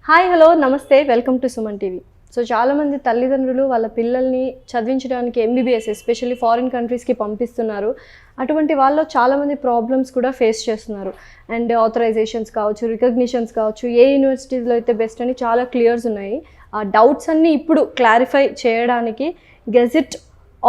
Hi hello నమస్తే welcome to Suman TV. So చాలామంది తల్లిదండ్రులు వాళ్ళ పిల్లల్ని చదివించడానికి ఎంబీబీఎస్ ఎస్పెషల్లీ ఫారిన్ కంట్రీస్కి పంపిస్తున్నారు. అటువంటి వాళ్ళు చాలామంది ప్రాబ్లమ్స్ కూడా ఫేస్ చేస్తున్నారు. అండ్ ఆథరైజేషన్స్ కావచ్చు, రికగ్నిషన్స్ కావచ్చు, ఏ యూనివర్సిటీస్లో అయితే బెస్ట్ అని చాలా క్లియర్స్ ఉన్నాయి. ఆ డౌట్స్ అన్నీ ఇప్పుడు క్లారిఫై చేయడానికి gazette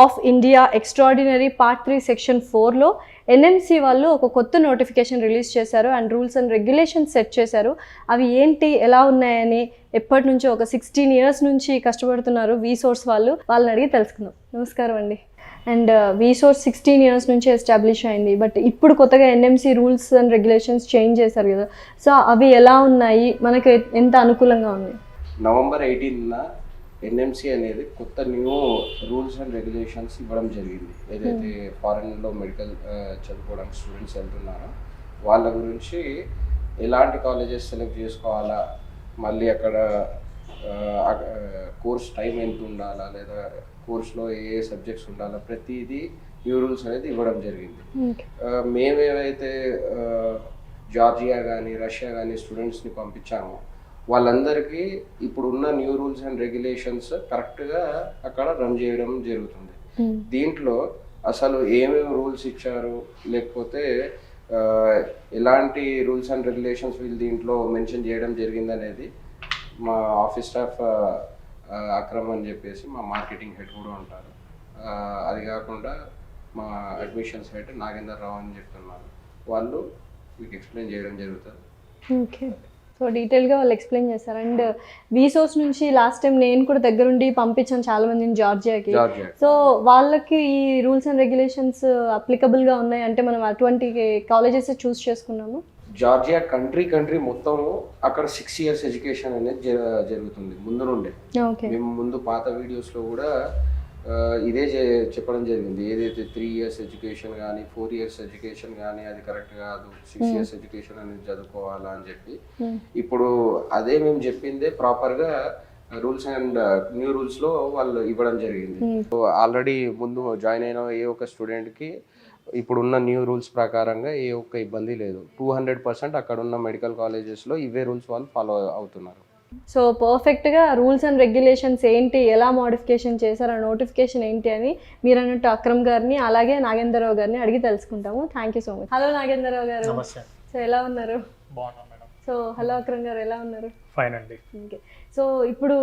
of India extraordinary part 3 section 4లో ఎన్ఎంసీ వాళ్ళు ఒక కొత్త నోటిఫికేషన్ రిలీజ్ చేశారు and rules and regulations set చేశారు. అవి ఏంటి, ఎలా ఉన్నాయని ఎప్పటి నుంచో ఒక 16 years నుంచి కష్టపడుతున్నారు వీసోర్స్ వాళ్ళని అడిగి తెలుసుకుందాం. నమస్కారం అండి. అండ్ వీసోర్స్ 16 years నుంచి ఎస్టాబ్లిష్ అయింది, బట్ ఇప్పుడు కొత్తగా NMC rules and regulations change చేశారు కదా. సో అవి ఎలా ఉన్నాయి, మనకి ఎంత అనుకూలంగా ఉన్నాయి? November 18న ఎన్ఎంసీ అనేది కొత్త న్యూ రూల్స్ అండ్ రెగ్యులేషన్స్ ఇవ్వడం జరిగింది. ఏదైతే ఫారెన్లో మెడికల్ చదువుకోవడానికి స్టూడెంట్స్ వెళ్తున్నారో వాళ్ళ గురించి ఎలాంటి కాలేజెస్ సెలెక్ట్ చేసుకోవాలా, మళ్ళీ అక్కడ కోర్స్ టైం ఎంత ఉండాలా, లేదా కోర్స్లో ఏ సబ్జెక్ట్స్ ఉండాలా, ప్రతిదీ న్యూ రూల్స్ అనేది ఇవ్వడం జరిగింది. మేమేవైతే జార్జియా కానీ రష్యా కానీ స్టూడెంట్స్ని పంపించామో వాళ్ళందరికీ ఇప్పుడు ఉన్న న్యూ రూల్స్ అండ్ రెగ్యులేషన్స్ కరెక్ట్గా అక్కడ రన్ చేయడం జరుగుతుంది. దీంట్లో అసలు ఏమేమి రూల్స్ ఇచ్చారు, లేకపోతే ఎలాంటి రూల్స్ అండ్ రెగ్యులేషన్స్ వీళ్ళు దీంట్లో మెన్షన్ చేయడం జరిగింది అనేది మా ఆఫీస్ స్టాఫ్ అక్రమ్ అని చెప్పేసి మా మార్కెటింగ్ హెడ్ కూడా ఉంటారు. అది కాకుండా మా అడ్మిషన్స్ హెడ్ నాగేందర్ రావు అని చెప్తున్నారు. వాళ్ళు మీకు ఎక్స్ప్లెయిన్ చేయడం జరుగుతుంది. ఓకే, సో డీటెయిల్గా వాళ్ళు ఎక్స్ప్లెయిన్ చేస్తారు. అండ్ వీసోస్ నుంచి లాస్ట్ టైం నేను కూడా దగ్గరుండి పంపించాను చాలా మందిని జార్జియాకి. సో వాళ్ళకి ఈ రూల్స్ అండ్ రెగ్యులేషన్స్ అప్లికబుల్గా ఉన్నాయి అంటే మనం అటువంటి కాలేజెస్ చూస్ చేసుకున్నాము. జార్జియా కంట్రీ మొత్తం అక్కడ 6 years ఎడ్యుకేషన్ అనేది జరుగుతుంది ముందు నుండే. మేము ముందు పాత వీడియోస్లో కూడా ఇదే చెప్పడం జరిగింది. ఏదైతే 3 years ఎడ్యుకేషన్ కానీ 4 years ఎడ్యుకేషన్ కానీ అది కరెక్ట్ కాదు, 6 years ఎడ్యుకేషన్ అనేది చదువుకోవాలా అని చెప్పి ఇప్పుడు అదే మేము చెప్పిందే ప్రాపర్గా రూల్స్ అండ్ న్యూ రూల్స్లో వాళ్ళు ఇవ్వడం జరిగింది. ఆల్రెడీ ముందు జాయిన్ అయిన ఏ ఒక్క స్టూడెంట్కి ఇప్పుడున్న న్యూ రూల్స్ ప్రకారంగా ఏ ఒక్క ఇబ్బంది లేదు. 200% అక్కడ ఉన్న మెడికల్ కాలేజెస్లో ఇవే రూల్స్ వాళ్ళు ఫాలో అవుతున్నారు. సో పర్ఫెక్ట్గా రూల్స్ అండ్ రెగ్యులేషన్స్ ఏంటి, ఎలా మోడిఫికేషన్ చేశారు, ఆ నోటిఫికేషన్ ఏంటి అని మీరు అన్నట్టు అక్రమ్ గారిని అలాగే నాగేంద్రరావు గారిని అడిగి తెలుసుకుంటాము. Thank you so much. Hello Nagendra Rao గారు. సో ఎలా ఉన్నారు? బాగున్నాను మేడం. సో హలో అక్రమ్ గారు, ఎలా ఉన్నారు? ఫైన్ అండి. ఓకే, సో ఇప్పుడు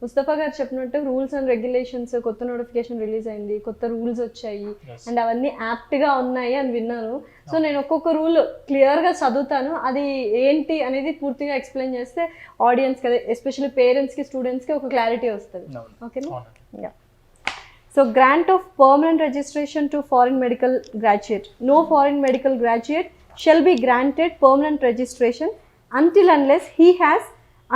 ముస్తఫా గారు చెప్పినట్టు రూల్స్ అండ్ రెగ్యులేషన్స్ కొత్త నోటిఫికేషన్ రిలీజ్ అయింది, కొత్త రూల్స్ వచ్చాయి అండ్ అవన్నీ యాప్ట్గా ఉన్నాయి అని విన్నాను. సో నేను ఒక్కొక్క రూల్ క్లియర్గా చదువుతాను, అది ఏంటి అనేది పూర్తిగా ఎక్స్ప్లెయిన్ చేస్తే ఆడియన్స్కి, అదే ఎస్పెషల్లీ పేరెంట్స్కి స్టూడెంట్స్కి ఒక క్లారిటీ వస్తుంది. ఓకేనా? So grant of permanent registration to foreign medical graduate. No foreign medical graduate shall be granted permanent registration until unless he has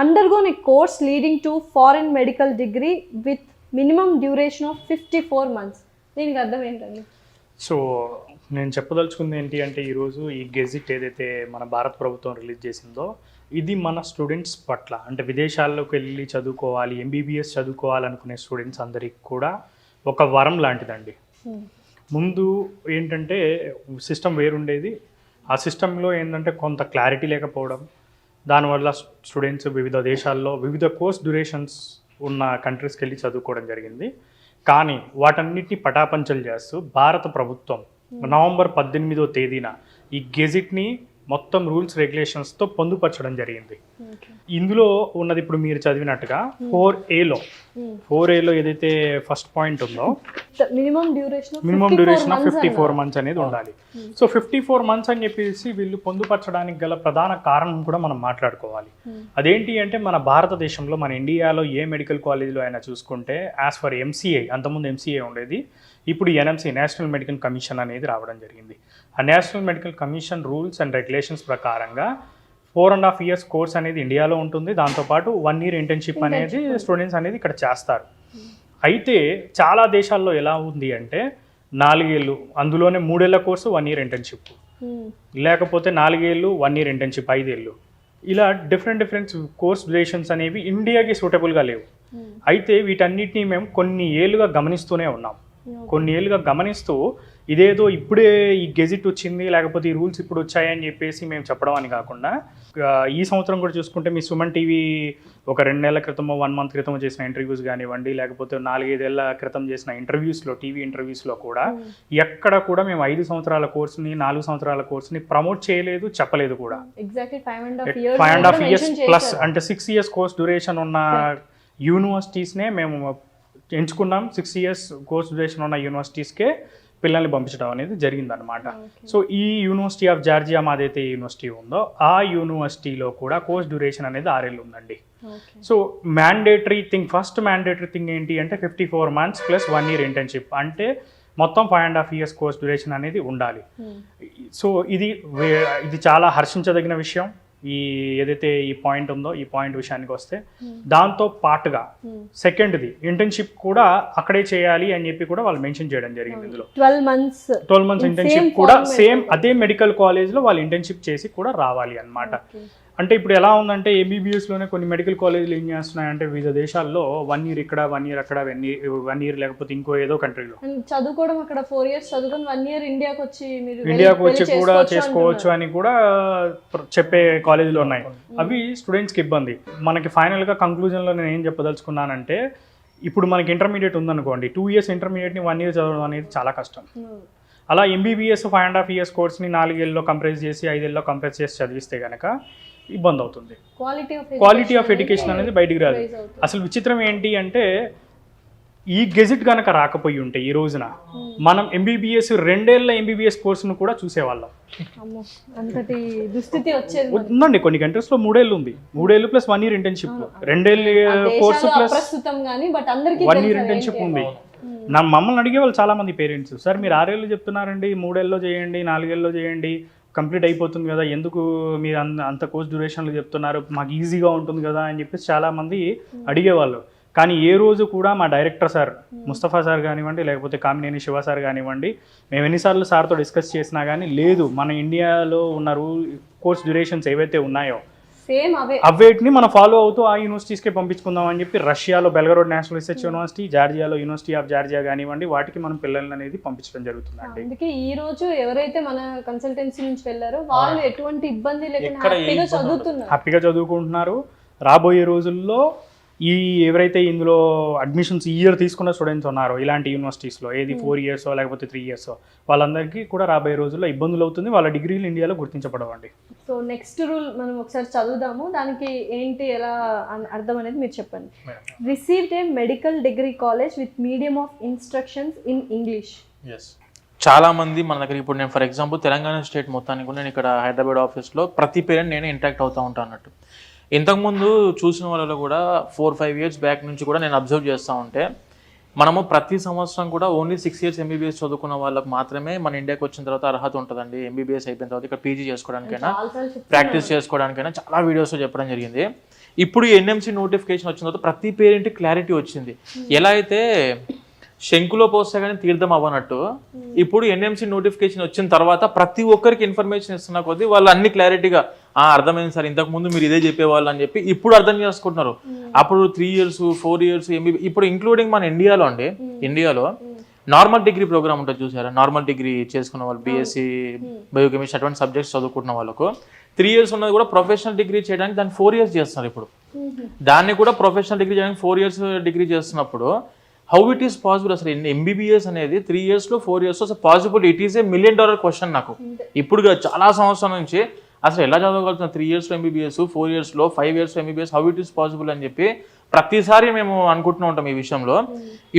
undergone a course leading to foreign medical degree with minimum duration of 54 months. దీనికి అర్థం ఏంటండి? So నేను చెప్పదలుచుకుంది ఏంటి అంటే ఈరోజు ఈ gazette ఏదైతే మన భారత ప్రభుత్వం రిలీజ్ చేసిందో ఇది మన స్టూడెంట్స్ పట్ల, అంటే విదేశాల్లోకి వెళ్ళి చదువుకోవాలి, ఎంబీబీఎస్ చదువుకోవాలనుకునే స్టూడెంట్స్ అందరికి కూడా ఒక వరం లాంటిదండి. ముందు ఏంటంటే సిస్టమ్ వేరుండేది. ఆ సిస్టంలో ఏంటంటే కొంత క్లారిటీ లేకపోవడం, దానివల్ల స్టూడెంట్స్ వివిధ దేశాల్లో వివిధ కోర్స్ డ్యూరేషన్స్ ఉన్న కంట్రీస్కి వెళ్ళి చదువుకోవడం జరిగింది. కానీ వాటన్నిటిని పటాపంచలు చేస్తూ భారత ప్రభుత్వం November 18న ఈ గెజిట్ని మొత్తం రూల్స్ రెగ్యులేషన్స్తో పొందుపరచడం జరిగింది. ఇందులో ఉన్నది ఇప్పుడు మీరు చదివినట్టుగా 4Aలో ఏదైతే ఫస్ట్ పాయింట్ ఉందో మినిమం డ్యూరేషన్ ఆఫ్ 54 months అనేది ఉండాలి. సో 54 months అని చెప్పేసి వీళ్ళు పొందుపరచడానికి గల ప్రధాన కారణం కూడా మనం మాట్లాడుకోవాలి. అదేంటి అంటే మన భారతదేశంలో, మన ఇండియాలో ఏ మెడికల్ కాలేజీలో అయినా చూసుకుంటే యాజ్ ఫర్ ఎంసీఐ, అంతకుముందు ఎంసీఐ ఉండేది, ఇప్పుడు ఎన్ఎంసీ నేషనల్ మెడికల్ కమిషన్ అనేది రావడం జరిగింది. ఆ national medical commission rules and regulations ప్రకారంగా 4.5 years కోర్స్ అనేది ఇండియాలో ఉంటుంది. దాంతోపాటు 1 year ఇంటర్న్షిప్ అనేది స్టూడెంట్స్ అనేది ఇక్కడ చేస్తారు. అయితే చాలా దేశాల్లో ఎలా ఉంది అంటే 4 ఏళ్ళు, అందులోనే 3 ఏళ్ల కోర్సు 1 year ఇంటర్న్షిప్, లేకపోతే 4 ఏళ్ళు 1 year ఇంటర్న్షిప్ 5 ఏళ్ళు, ఇలా డిఫరెంట్ కోర్స్ డ్యూరేషన్స్ అనేవి ఇండియాకి సూటబుల్గా లేవు. అయితే వీటన్నిటిని మేము కొన్ని ఏళ్ళుగా గమనిస్తూనే ఉన్నాం. కొన్ని ఏళ్ళుగా గమనిస్తూ ఇదేదో ఇప్పుడే ఈ గెజిట్ వచ్చింది లేకపోతే ఈ రూల్స్ ఇప్పుడు వచ్చాయని చెప్పేసి మేము చెప్పడం అని కాకుండా ఈ సంవత్సరం కూడా చూసుకుంటే మీ సుమన్ టీవీ ఒక 2 నెలల క్రితమో 1 మంత్ క్రితమో చేసిన ఇంటర్వ్యూస్ కానివ్వండి, లేకపోతే 4-5 ఏళ్ల క్రితం చేసిన ఇంటర్వ్యూస్లో టీవీ ఇంటర్వ్యూస్లో కూడా ఎక్కడ కూడా మేము 5 సంవత్సరాల కోర్సుని 4 సంవత్సరాల కోర్సుని ప్రమోట్ చేయలేదు, చెప్పలేదు కూడా. ఎగ్జాక్ట్లీ 5.5 years ప్లస్ అంటే 6 years కోర్స్ డ్యూరేషన్ ఉన్న యూనివర్సిటీస్నే మేము ఎంచుకున్నాం. 6 years కోర్స్ డ్యూరేషన్ ఉన్న యూనివర్సిటీస్కే పిల్లల్ని పంపించడం అనేది జరిగిందనమాట. సో ఈ యూనివర్సిటీ ఆఫ్ జార్జియా మాదైతే యూనివర్సిటీ ఉందో ఆ యూనివర్సిటీలో కూడా కోర్స్ డ్యూరేషన్ అనేది 6 ఏళ్ళు ఉందండి. సో ఫస్ట్ మ్యాండేటరీ థింగ్ ఏంటి అంటే 54 months ప్లస్ 1 year ఇంటర్న్షిప్, అంటే మొత్తం 5.5 years కోర్స్ డ్యూరేషన్ అనేది ఉండాలి. సో ఇది చాలా హర్షించదగిన విషయం. ఏదైతే ఈ పాయింట్ ఉందో ఈ పాయింట్ విషయానికి వస్తే, దాంతో పాటుగా సెకండ్ది ఇంటర్న్షిప్ కూడా అక్కడే చేయాలి అని చెప్పి కూడా వాళ్ళు మెన్షన్ చేయడం జరిగింది. ఇందులో 12 months ఇంటర్న్షిప్ కూడా సేమ్ అదే మెడికల్ కాలేజ్లో వాళ్ళు ఇంటర్న్షిప్ చేసి కూడా రావాలి అన్నమాట. అంటే ఇప్పుడు ఎలా ఉందంటే ఎంబీబీఎస్లోనే కొన్ని మెడికల్ కాలేజీలు ఏం చేస్తున్నాయంటే వివిధ దేశాల్లో 1 year ఇక్కడ 1 year అక్కడ 1 year లేకపోతే ఇంకో ఏదో కంట్రీలో చదువుకోవడం, అక్కడ 4 years చదువుకొని 1 year ఇండియాకి వచ్చి కూడా చేసుకోవచ్చు అని కూడా చెప్పే కాలేజీలు ఉన్నాయి. అవి స్టూడెంట్స్కి ఇబ్బంది. మనకి ఫైనల్గా కంక్లూజన్లో నేను ఏం చెప్పదలుచుకున్నానంటే, ఇప్పుడు మనకి ఇంటర్మీడియట్ ఉందనుకోండి, 2 years ఇంటర్మీడియట్ని 1 year చదవడం అనేది చాలా కష్టం. అలా ఎంబీబీఎస్ 5.5 years కోర్స్ని 4 ఏళ్ళలో కంప్రెస్ చేసి 5 ఏళ్ళలో కంప్రెస్ చేసి చదివిస్తే కనుక ఇబ్బంది అవుతుంది. క్వాలిటీ ఆఫ్ ఎడ్యుకేషన్ అనేది బయటికి రాదు. అసలు విచిత్రం ఏంటి అంటే, ఈ గెజిట్ కనుక రాకపోయి ఉంటే ఈ రోజున మనం ఎంబీబీఎస్ 2 ఏళ్ళ ఎంబీబీఎస్ కోర్సును కూడా చూసేవాళ్ళం. ఉందండి కొన్ని కంట్రీస్లో 3 ఏళ్ళు ఉంది. 3 ఏళ్ళు ప్లస్ 1 year ఇంటర్న్షిప్, 2 ఏళ్ళ కోర్సు ప్లస్ 1 year ఇంటర్న్షిప్ ఉంది. మమ్మల్ని అడిగే వాళ్ళు చాలా మంది పేరెంట్స్, సార్ మీరు 6 ఏళ్ళు చెప్తున్నారండి, 3 ఏళ్ళలో చేయండి, 4 ఏళ్ళలో చేయండి, కంప్లీట్ అయిపోతుంది కదా, ఎందుకు మీరు అంత కోర్స్ డ్యూరేషన్లు చెప్తున్నారు, మాకు ఈజీగా ఉంటుంది కదా అని చెప్పేసి చాలామంది అడిగేవాళ్ళు. కానీ ఏ రోజు కూడా మా డైరెక్టర్ సార్ ముస్తఫా సార్ కానివ్వండి, లేకపోతే కామినేని శివ సార్ కానివ్వండి, మేము ఎన్నిసార్లు సార్తో డిస్కస్ చేసినా కానీ లేదు, మన ఇండియాలో ఉన్న కోర్స్ డ్యూరేషన్స్ ఏవైతే ఉన్నాయో అవేటిని మనం ఫాలో అవుతూ ఆ యూనివర్సిటీస్కే పంపించుకుందాం అని చెప్పి రష్యాలో బెల్గరోడ్ నేషనల్ రీసెర్చ్ యూనివర్సిటీ, జార్జియాలో యూనివర్సిటీ ఆఫ్ జార్జియా కానివ్వండి, వాటికి మనం పిల్లల్ని అనేది పంపించడం జరుగుతుందండి. అందుకే ఈ రోజు ఎవరైతే మన కన్సల్టెన్సీ నుంచి వెళ్ళారో వాళ్ళు ఎటువంటి ఇబ్బంది లేకుండా హ్యాపీగా చదువుకుంటున్నారు. రాబోయే రోజుల్లో ఎవరైతే ఇందులో అడ్మిషన్స్ ఈ ఇయర్ తీసుకున్న స్టూడెంట్స్ ఉన్నారో ఇలాంటి యూనివర్సిటీస్లో, ఏది 4 years లేకపోతే 3 years, వాళ్ళందరికీ కూడా రాబోయే రోజుల్లో ఇబ్బందులు అవుతుంది, వాళ్ళ డిగ్రీలు ఇండియాలో గుర్తించబడవండి. సో నెక్స్ట్ రూల్ మనం ఒకసారి చదువుదాము, దానికి ఏంటి ఎలా అర్థం అనేది మీరు చెప్పండి. Received a medical degree college with medium of instructions in English. చాలా మంది మన దగ్గర, ఇప్పుడు నేను ఫర్ ఎగ్జాంపుల్ తెలంగాణ స్టేట్ మొత్తానికి కూడా నేను ఇక్కడ హైదరాబాద్ ఆఫీస్లో ప్రతి పేరెంట్ నేను ఇంటరాక్ట్ అవుతూ ఉంటాను అన్నట్టు. ఇంతకుముందు చూసిన వాళ్ళలో కూడా 4-5 years బ్యాక్ నుంచి కూడా నేను అబ్జర్వ్ చేస్తూ ఉంటే, మనము ప్రతి సంవత్సరం కూడా ఓన్లీ 6 years ఎంబీబీఎస్ చదువుకున్న వాళ్ళకి మాత్రమే మన ఇండియాకి వచ్చిన తర్వాత అర్హత ఉంటుందండి. ఎంబీబీఎస్ అయిపోయిన తర్వాత ఇక్కడ పీజీ చేసుకోవడానికైనా ప్రాక్టీస్ చేసుకోవడానికైనా చాలా వీడియోస్లో చెప్పడం జరిగింది. ఇప్పుడు ఎన్ఎంసీ నోటిఫికేషన్ వచ్చిన తర్వాత ప్రతి పేరెంట్కి క్లారిటీ వచ్చింది. ఎలా అయితే శంకులో పోస్తే కానీ తీర్థం అవ్వనట్టు, ఇప్పుడు ఎన్ఎంసీ నోటిఫికేషన్ వచ్చిన తర్వాత ప్రతి ఒక్కరికి ఇన్ఫర్మేషన్ ఇస్తున్న కొద్దీ వాళ్ళు అన్ని క్లారిటీగా అర్థమైంది సార్, ఇంతకు ముందు మీరు ఇదే చెప్పేవాళ్ళు అని చెప్పి ఇప్పుడు అర్థం చేసుకుంటున్నారు. అప్పుడు 3 years 4 years ఎంబీబీ, ఇప్పుడు ఇంక్లూడింగ్ మన ఇండియాలో నార్మల్ డిగ్రీ ప్రోగ్రామ్ ఉంటుంది చూసారా, నార్మల్ డిగ్రీ చేసుకున్న వాళ్ళు బీఎస్సీ బయోకెమిస్ట్రీ అటువంటి సబ్జెక్ట్స్ చదువుకుంటున్న వాళ్ళకు 3 years ఉన్నది కూడా ప్రొఫెషనల్ డిగ్రీ చేయడానికి దాన్ని 4 years చేస్తున్నారు. ఇప్పుడు దాన్ని కూడా ప్రొఫెషనల్ డిగ్రీ చేయడానికి 4 years డిగ్రీ చేస్తున్నప్పుడు హౌ ఇట్ ఈస్ పాసిబుల్? అసలు ఎంబీబీఎస్ అనేది 3 years 4 years possible? It is a $1 million question నాకు. ఇప్పుడు చాలా సంవత్సరం నుంచి అసలు ఎలా చదవగలుగుతున్నా 3 years MBBS, 4 years 5 years MBBS, how it is possible అని చెప్పి ప్రతిసారి మేము అనుకుంటూ ఉంటాం ఈ విషయంలో.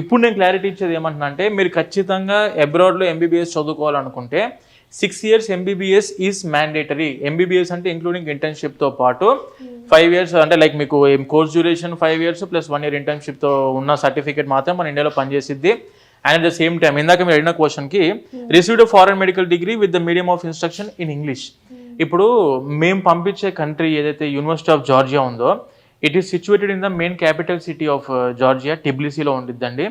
ఇప్పుడు నేను క్లారిటీ ఇచ్చేది ఏమంటున్నా అంటే, మీరు ఖచ్చితంగా అబ్రాడ్లో ఎంబీబీఎస్ చదువుకోవాలనుకుంటే 6 years MBBS is mandatory. MBBS అంటే ఇంక్లూడింగ్ ఇంటర్న్షిప్తో పాటు 5 years అంటే లైక్ మీకు course duration 5 years plus 1 year ఇంటర్న్షిప్తో ఉన్న సర్టిఫికేట్ మాత్రం మన ఇండియాలో పనిచేసిద్ది. And at the same time ఇందాక మీరు అడిగిన క్వశ్చన్కి received foreign medical degree with the medium of instruction in English. ఇప్పుడు మేము పంపించే కంట్రీ ఏదైతే యూనివర్సిటీ ఆఫ్ జార్జియా ఉందో, it is situated in the main capital city of Georgia, టిబ్లిసీలో ఉండిద్దండి.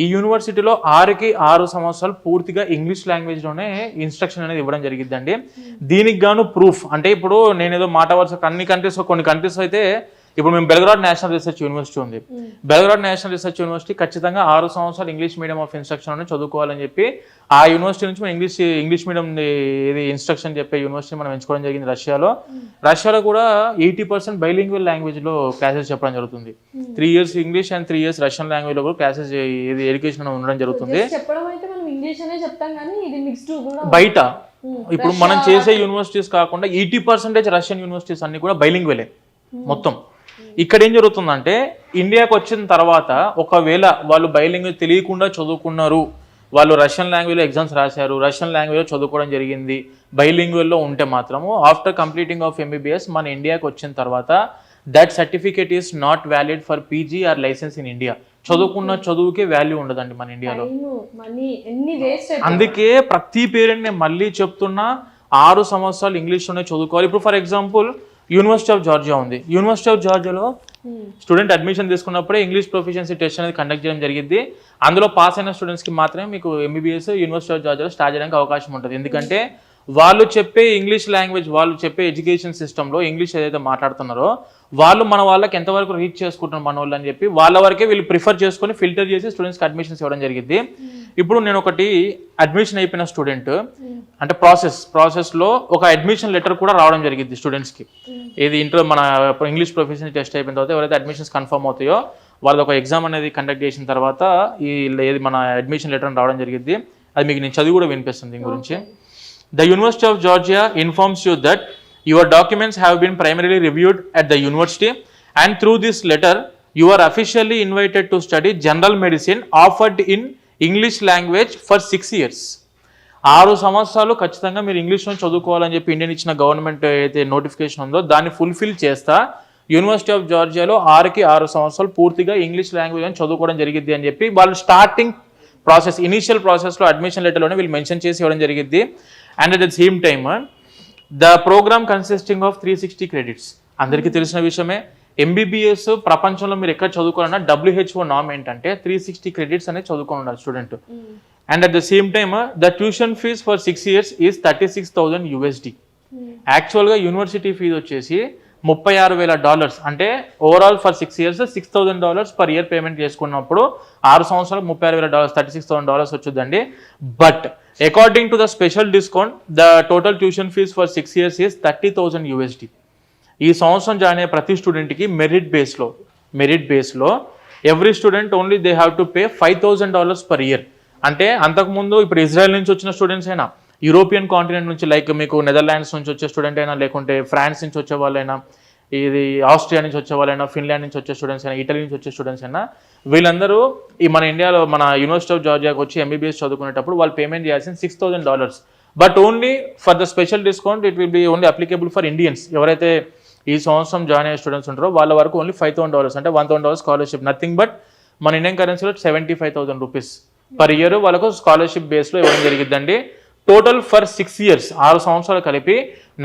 ఈ యూనివర్సిటీలో 6 సంవత్సరాలు పూర్తిగా ఇంగ్లీష్ లాంగ్వేజ్లోనే ఇన్స్ట్రక్షన్ అనేది ఇవ్వడం జరిగిద్దండి. దీనికి గాను ప్రూఫ్ అంటే, ఇప్పుడు నేను ఏదో మాట వరుస కొన్ని కంట్రీస్ అయితే ఇప్పుడు మేము బెల్గ్రాడ్ నేషనల్ రీసెర్చ్ యూనివర్సిటీ ఉంది. బెల్గ్రాడ్ నేషనల్ రీసెర్చ్ యూనివర్సిటీ ఖచ్చితంగా 6 సంవత్సరాలు ఇంగ్లీష్ మీడియం ఆఫ్ ఇన్స్ట్రక్షన్ చదువుకోవాలని చెప్పి ఆ యూనివర్సిటీ నుంచి మనం ఇంగ్లీష్ మీడియం ఇది ఇన్స్ట్రక్షన్ చెప్పే యూనివర్సిటీ మనం ఎంచుకోవడం జరిగింది. రష్యాలో కూడా 80% బైలింగ్వల్ లాంగ్వేజ్ లో క్లాసెస్ చెప్పడం జరుగుతుంది. 3 years English and 3 years Russian language లో కూడా క్లాసెస్ ఇది ఎడ్యుకేషన్ ఉండడం జరుగుతుంది. చెప్పడం అయితే మనం ఇంగ్లీష్ అనే చెప్తాం కానీ ఇది మిక్స్డ్ కూడా బయట ఇప్పుడు మనం చేసే యూనివర్సిటీస్ కాకుండా 80% రష్యన్ యూనివర్సిటీస్ అన్ని కూడా బైలింగ్వలే మొత్తం. ఇక్కడ ఏం జరుగుతుందంటే ఇండియాకి వచ్చిన తర్వాత ఒకవేళ వాళ్ళు బైలింగ్వేజ్ తెలియకుండా చదువుకున్నారు, వాళ్ళు రష్యన్ లాంగ్వేజ్లో ఎగ్జామ్స్ రాశారు, రష్యన్ లాంగ్వేజ్లో చదువుకోవడం జరిగింది, బైలింగ్వల్లో ఉంటే మాత్రము ఆఫ్టర్ కంప్లీటింగ్ ఆఫ్ MBBS మన ఇండియాకి వచ్చిన తర్వాత that certificate is not valid for PG or licence in India. చదువుకున్న చదువుకే వాల్యూ ఉండదండి మన ఇండియాలో. అందుకే ప్రతి పేరెంట్ నేను మళ్ళీ చెప్తున్నా 6 సంవత్సరాలు ఇంగ్లీష్లోనే చదువుకోవాలి. ఇప్పుడు for example university of Georgia ఉంది. యూనివర్సిటీ ఆఫ్ జార్జియాలో స్టూడెంట్ అడ్మిషన్ తీసుకున్నప్పుడే ఇంగ్లీష్ ప్రొఫిషియన్సీ టెస్ట్ అనేది కండక్ట్ చేయడం జరిగింది. అందులో పాస్ అయిన స్టూడెంట్స్కి మాత్రమే మీకు MBBS యూనివర్సిటీ ఆఫ్ జార్జియాలో స్టార్ట్ చేయడానికి అవకాశం ఉంటుంది. ఎందుకంటే వాళ్ళు చెప్పే ఇంగ్లీష్ లాంగ్వేజ్, వాళ్ళు చెప్పే ఎడ్యుకేషన్ సిస్టంలో ఇంగ్లీష్ ఏదైతే మాట్లాడుతున్నారో వాళ్ళు మన వాళ్ళకి ఎంతవరకు రీచ్ చేసుకుంటున్నారు మన వాళ్ళు అని చెప్పి వాళ్ళ వరకే వీళ్ళు ప్రిఫర్ చేసుకొని ఫిల్టర్ చేసి స్టూడెంట్స్కి అడ్మిషన్స్ ఇవ్వడం జరిగింది. ఇప్పుడు నేను ఒకటి అడ్మిషన్ అయిపోయిన స్టూడెంట్ అంటే ప్రాసెస్లో ఒక అడ్మిషన్ లెటర్ కూడా రావడం జరిగింది స్టూడెంట్స్కి. ఇది ఇంటర్ మన ఇంగ్లీష్ ప్రొఫెషనల్ టెస్ట్ అయిపోయిన తర్వాత ఎవరైతే అడ్మిషన్స్ కన్ఫర్మ్ అవుతాయో వాళ్ళది ఒక ఎగ్జామ్ అనేది కండక్ట్ చేసిన తర్వాత ఏది మన అడ్మిషన్ లెటర్ రావడం జరిగింది. అది మీకు నేను చదివి కూడా వినిపిస్తుంది దీని గురించి. The University of Georgia informs you that your documents have been primarily reviewed at the university and through this letter you are officially invited to study general medicine offered in English language for 6 years. 6 సంవత్సరాలు ఖచ్చితంగా మీరు ఇంగ్లీష్లో చదువుకోవాలని చెప్పి Indian ఇచ్చిన government అయితే notification ఉందో దాన్ని ఫుల్ఫిల్ చేస్తా యూనివర్సిటీ ఆఫ్ జార్జియాలో 6 సంవత్సరాలు పూర్తిగా ఇంగ్లీష్ లాంగ్వేజ్ అని చదువుకోవడం జరిగింది అని చెప్పి వాళ్ళు స్టార్టింగ్ ప్రాసెస్ ఇనీషియల్ ప్రాసెస్లో అడ్మిషన్ లెటర్లోనే వీళ్ళు మెన్షన్ చేసి ఇవ్వడం జరిగింది. And at the same time, the program consisting of 360 credits. అందరికీ తెలిసిన విషయమే MBBS ప్రపంచంలో మీరు ఎక్కడ చదువుకోవాలన్నా WHO నామ్ ఏంటంటే 360 credits అనేది చదువుకొని ఉండాలి student. And at the same time the tuition fees for 6 years is $36,000. యాక్చువల్గా యూనివర్సిటీ ఫీజు వచ్చేసి $36,000. అంటే overall for 6 years $6,000 per year payment చేసుకున్నప్పుడు 6 సంవత్సరాలు $36,000 $36,000 వచ్చుద్దండి. But according to the special discount the total tuition fees for 6 years is $30,000. ఈ సంవత్సరం join అయ్యే ప్రతి స్టూడెంట్కి మెరిట్ బేస్లో every student only they have to pay $5,000 per year. అంటే అంతకుముందు ఇప్పుడు ఇజ్రాయెల్ నుంచి వచ్చిన స్టూడెంట్స్ అయినా, యూరోపియన్ కాంటినెంట్ నుంచి లైక్ మీకు నెదర్లాండ్స్ నుంచి వచ్చే స్టూడెంట్ అయినా, లేకుంటే ఫ్రాన్స్ నుంచి వచ్చే వాళ్ళైనా, ఇది ఆస్ట్రియా నుంచి వచ్చే వాళ్ళైనా, ఫిన్లాండ్ నుంచి వచ్చే స్టూడెంట్స్ అయినా, ఇటలీ నుంచి వచ్చే స్టూడెంట్స్ అయినా, వీళ్ళందరూ ఈ మన ఇండియాలో మన యూనివర్సిటీ ఆఫ్ జార్జియాకి వచ్చి MBBS చదువుకునేటప్పుడు వాళ్ళు పేమెంట్ చేయాల్సిన $6,000. But only for the special discount it will be only applicable for Indians. ఎవరైతే ఈ సంవత్సరం జాయిన్ అయ్యే స్టూడెంట్స్ ఉంటారో వాళ్ళ వరకు ఓన్లీ $5,000 అంటే $1,000 స్కాలర్షిప్. నథింగ్ బట్ మన ఇండియన్ కరెన్సీలో $75,000 పర్ ఇయర్ వాళ్ళకు స్కాలర్షిప్ బేస్లో ఇవ్వడం జరిగిద్దండి. టోటల్ ఫర్ 6 years 6 సంవత్సరాలు కలిపి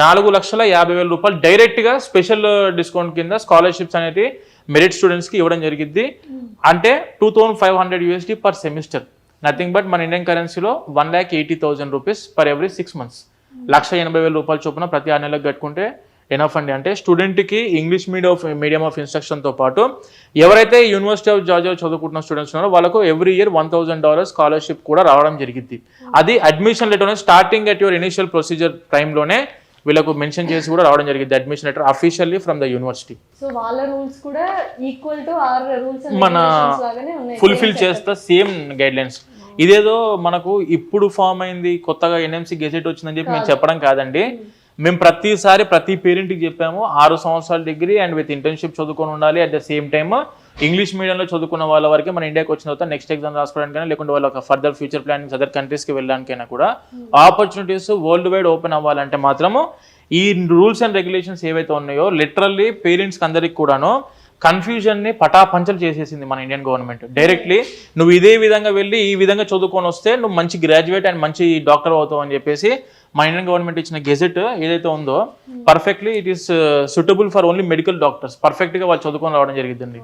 $4,50,000 డైరెక్ట్గా స్పెషల్ డిస్కౌంట్ కింద స్కాలర్షిప్స్ అనేది మెరిట్ స్టూడెంట్స్కి ఇవ్వడం జరిగింది. అంటే $2,500 పర్ సెమిస్టర్. నథింగ్ బట్ మన ఇండియన్ కరెన్సీలో $1,80,000 పర్ ఎవ్రీ 6 months. $1,80,000 చొప్పున ప్రతి 6 నెలలకు కట్టుకుంటే ఎనఫ్ అండి. అంటే స్టూడెంట్కి ఇంగ్లీష్ మీడియం ఆఫ్ ఇన్స్ట్రక్షన్తో పాటు ఎవరైతే యూనివర్సిటీ ఆఫ్ జార్జియా చదువుకుంటున్న స్టూడెంట్స్ ఉన్నారో వాళ్ళకు ఎవ్రీ ఇయర్ $1,000 స్కాలర్షిప్ కూడా రావడం జరిగింది. అది admission letter starting at your initial procedure టైంలోనే వీళ్ళకు మెన్షన్ చేసి కూడా రావడం జరిగింది admission letter officially from the university. So వాళ్ళ రూల్స్ కూడా ఈక్వల్ టు ఆర్ రూల్స్ మన ఫుల్ఫిల్ చేస్తా సేమ్ గైడ్ లైన్స్. ఇదేదో మనకు ఇప్పుడు ఫామ్ అయింది కొత్తగా NMC గెజెట్ వచ్చిందని చెప్పి మేము చెప్పడం కాదండి. మేము ప్రతిసారి ప్రతి పేరెంట్కి చెప్పాము 6 సంవత్సరాల డిగ్రీ అండ్ విత్ ఇంటర్న్షిప్ చదువుకొని ఉండాలి. At the same time English మీడియంలో చదువుకున్న వాళ్ళ వరకే మన ఇండియాకి వచ్చిన తర్వాత నెక్స్ట్ ఎగ్జామ్ రాసుకోవడానికైనా లేకుంటే వాళ్ళ ఫర్దర్ ఫ్యూచర్ ప్లానింగ్స్ అదర్ కంట్రీస్కి వెళ్ళడానికైనా కూడా ఆపర్చునిటీస్ వరల్డ్ వైడ్ ఓపెన్ అవ్వాలంటే మాత్రము ఈ రూల్స్ అండ్ రెగ్యులేషన్స్ ఏవైతే ఉన్నాయో లిటరల్లీ పేరెంట్స్కి అందరికి కూడాను కన్ఫ్యూజన్ని పటాపంచలు చేసేసింది మన ఇండియన్ గవర్నమెంట్. డైరెక్ట్లీ నువ్వు ఇదే విధంగా వెళ్ళి ఈ విధంగా చదువుకొని వస్తే నువ్వు మంచి గ్రాడ్యుయేట్ అండ్ మంచి డాక్టర్ అవుతావు అని చెప్పేసి మా ఇండియన్ గవర్నమెంట్ ఇచ్చిన గెజెట్ ఏదైతే ఉందో perfectly it is suitable for only medical doctors. పర్ఫెక్ట్గా వాళ్ళు చదువుకొని రావడం జరిగిందండి.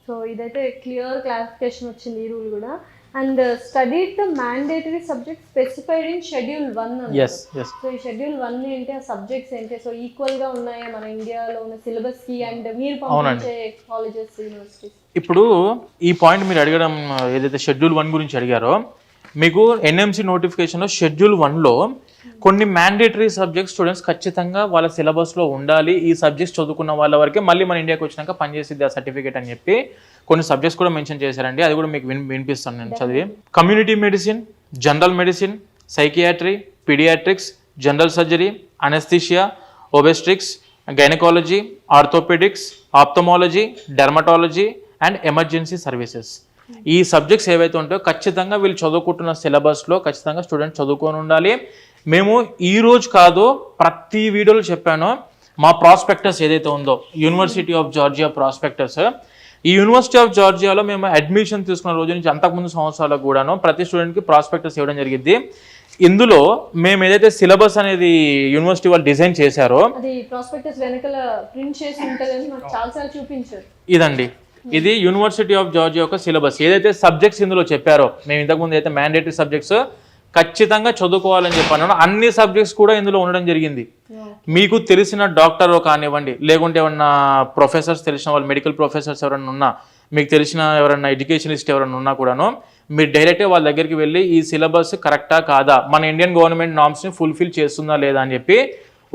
సో ఇదైతే క్లియర్ క్లారిఫికేషన్ వచ్చింది ఈ రూల్ కూడా. And studied the mandatory subject specified in schedule 1. Yes yes so ఈ షెడ్యూల్ 1 ఏంటి, ఆ సబ్జెక్ట్స్ ఏంటి, సో ఈక్వల్ గా ఉన్నాయా మన ఇండియాలో ఉన్న సిలబస్ కి అండ్ మీరు పంపించే కాలేజెస్ యూనివర్సిటీస్? ఇప్పుడు ఈ పాయింట్ మీరు అడగడం ఏదైతే షెడ్యూల్ 1 గురించి అడిగారో, మీకు ఎన్ఎంసి నోటిఫికేషన్లో షెడ్యూల్ 1లో కొన్ని మ్యాండేటరీ సబ్జెక్ట్స్ స్టూడెంట్స్ ఖచ్చితంగా వాళ్ళ సిలబస్లో ఉండాలి, ఈ సబ్జెక్ట్స్ చదువుకున్న వాళ్ళ వరకే మళ్ళీ మన ఇండియాకి వచ్చినాక పనిచేసిద్ది ఆ సర్టిఫికేట్ అని చెప్పి కొన్ని సబ్జెక్ట్స్ కూడా మెన్షన్ చేశారండి. అది కూడా మీకు వినిపిస్తాను నేను చదివి. Community medicine, general medicine, psychiatry, paediatrics, general surgery, anaesthesia, obstetrics, gynaecology, orthopaedics, ophthalmology, dermatology and emergency services. ఈ సబ్జెక్ట్స్ ఏవైతే ఉంటాయో ఖచ్చితంగా వీళ్ళు చదువుకుంటున్న సిలబస్లో ఖచ్చితంగా స్టూడెంట్స్ చదువుకొని ఉండాలి. మేము ఈ రోజు కాదు ప్రతి వీడియోలో చెప్పాను, మా ప్రాస్పెక్టస్ ఏదైతే ఉందో యూనివర్సిటీ ఆఫ్ జార్జియా ప్రాస్పెక్టస్, ఈ యూనివర్సిటీ ఆఫ్ జార్జియాలో మేము అడ్మిషన్ తీసుకున్న రోజు నుంచి అంతకుముందు సంవత్సరాలకు కూడాను ప్రతి స్టూడెంట్కి ప్రాస్పెక్టస్ ఇవ్వడం జరిగింది. ఇందులో మేము ఏదైతే సిలబస్ అనేది యూనివర్సిటీ వాళ్ళు డిజైన్ చేశారో, అది ప్రాస్పెక్టస్ వెనకాల ప్రింట్ చేసి ఉంటుందని నాకు చాలాసార్లు చూపించారు. ఇదండి, ఇది యూనివర్సిటీ ఆఫ్ జార్జియా యొక్క సిలబస్. ఏదైతే సబ్జెక్ట్స్ ఇందులో చెప్పారో, మేము ఇంతకుముందు అయితే మ్యాండేటరీ సబ్జెక్ట్స్ ఖచ్చితంగా చదువుకోవాలని చెప్పాను, అన్ని సబ్జెక్ట్స్ కూడా ఇందులో ఉండడం జరిగింది. మీకు తెలిసిన డాక్టర్ కానివ్వండి, లేకుంటే ఏమన్నా ప్రొఫెసర్స్ తెలిసిన వాళ్ళు, మెడికల్ ప్రొఫెసర్స్ ఎవరైనా ఉన్నా, మీకు తెలిసిన ఎవరైనా ఎడ్యుకేషనిస్ట్ ఎవరైనా ఉన్నా కూడాను మీరు డైరెక్ట్గా వాళ్ళ దగ్గరికి వెళ్ళి ఈ సిలబస్ కరెక్టా కాదా, మన ఇండియన్ గవర్నమెంట్ నామ్స్ని ఫుల్ఫిల్ చేస్తుందా లేదా అని చెప్పి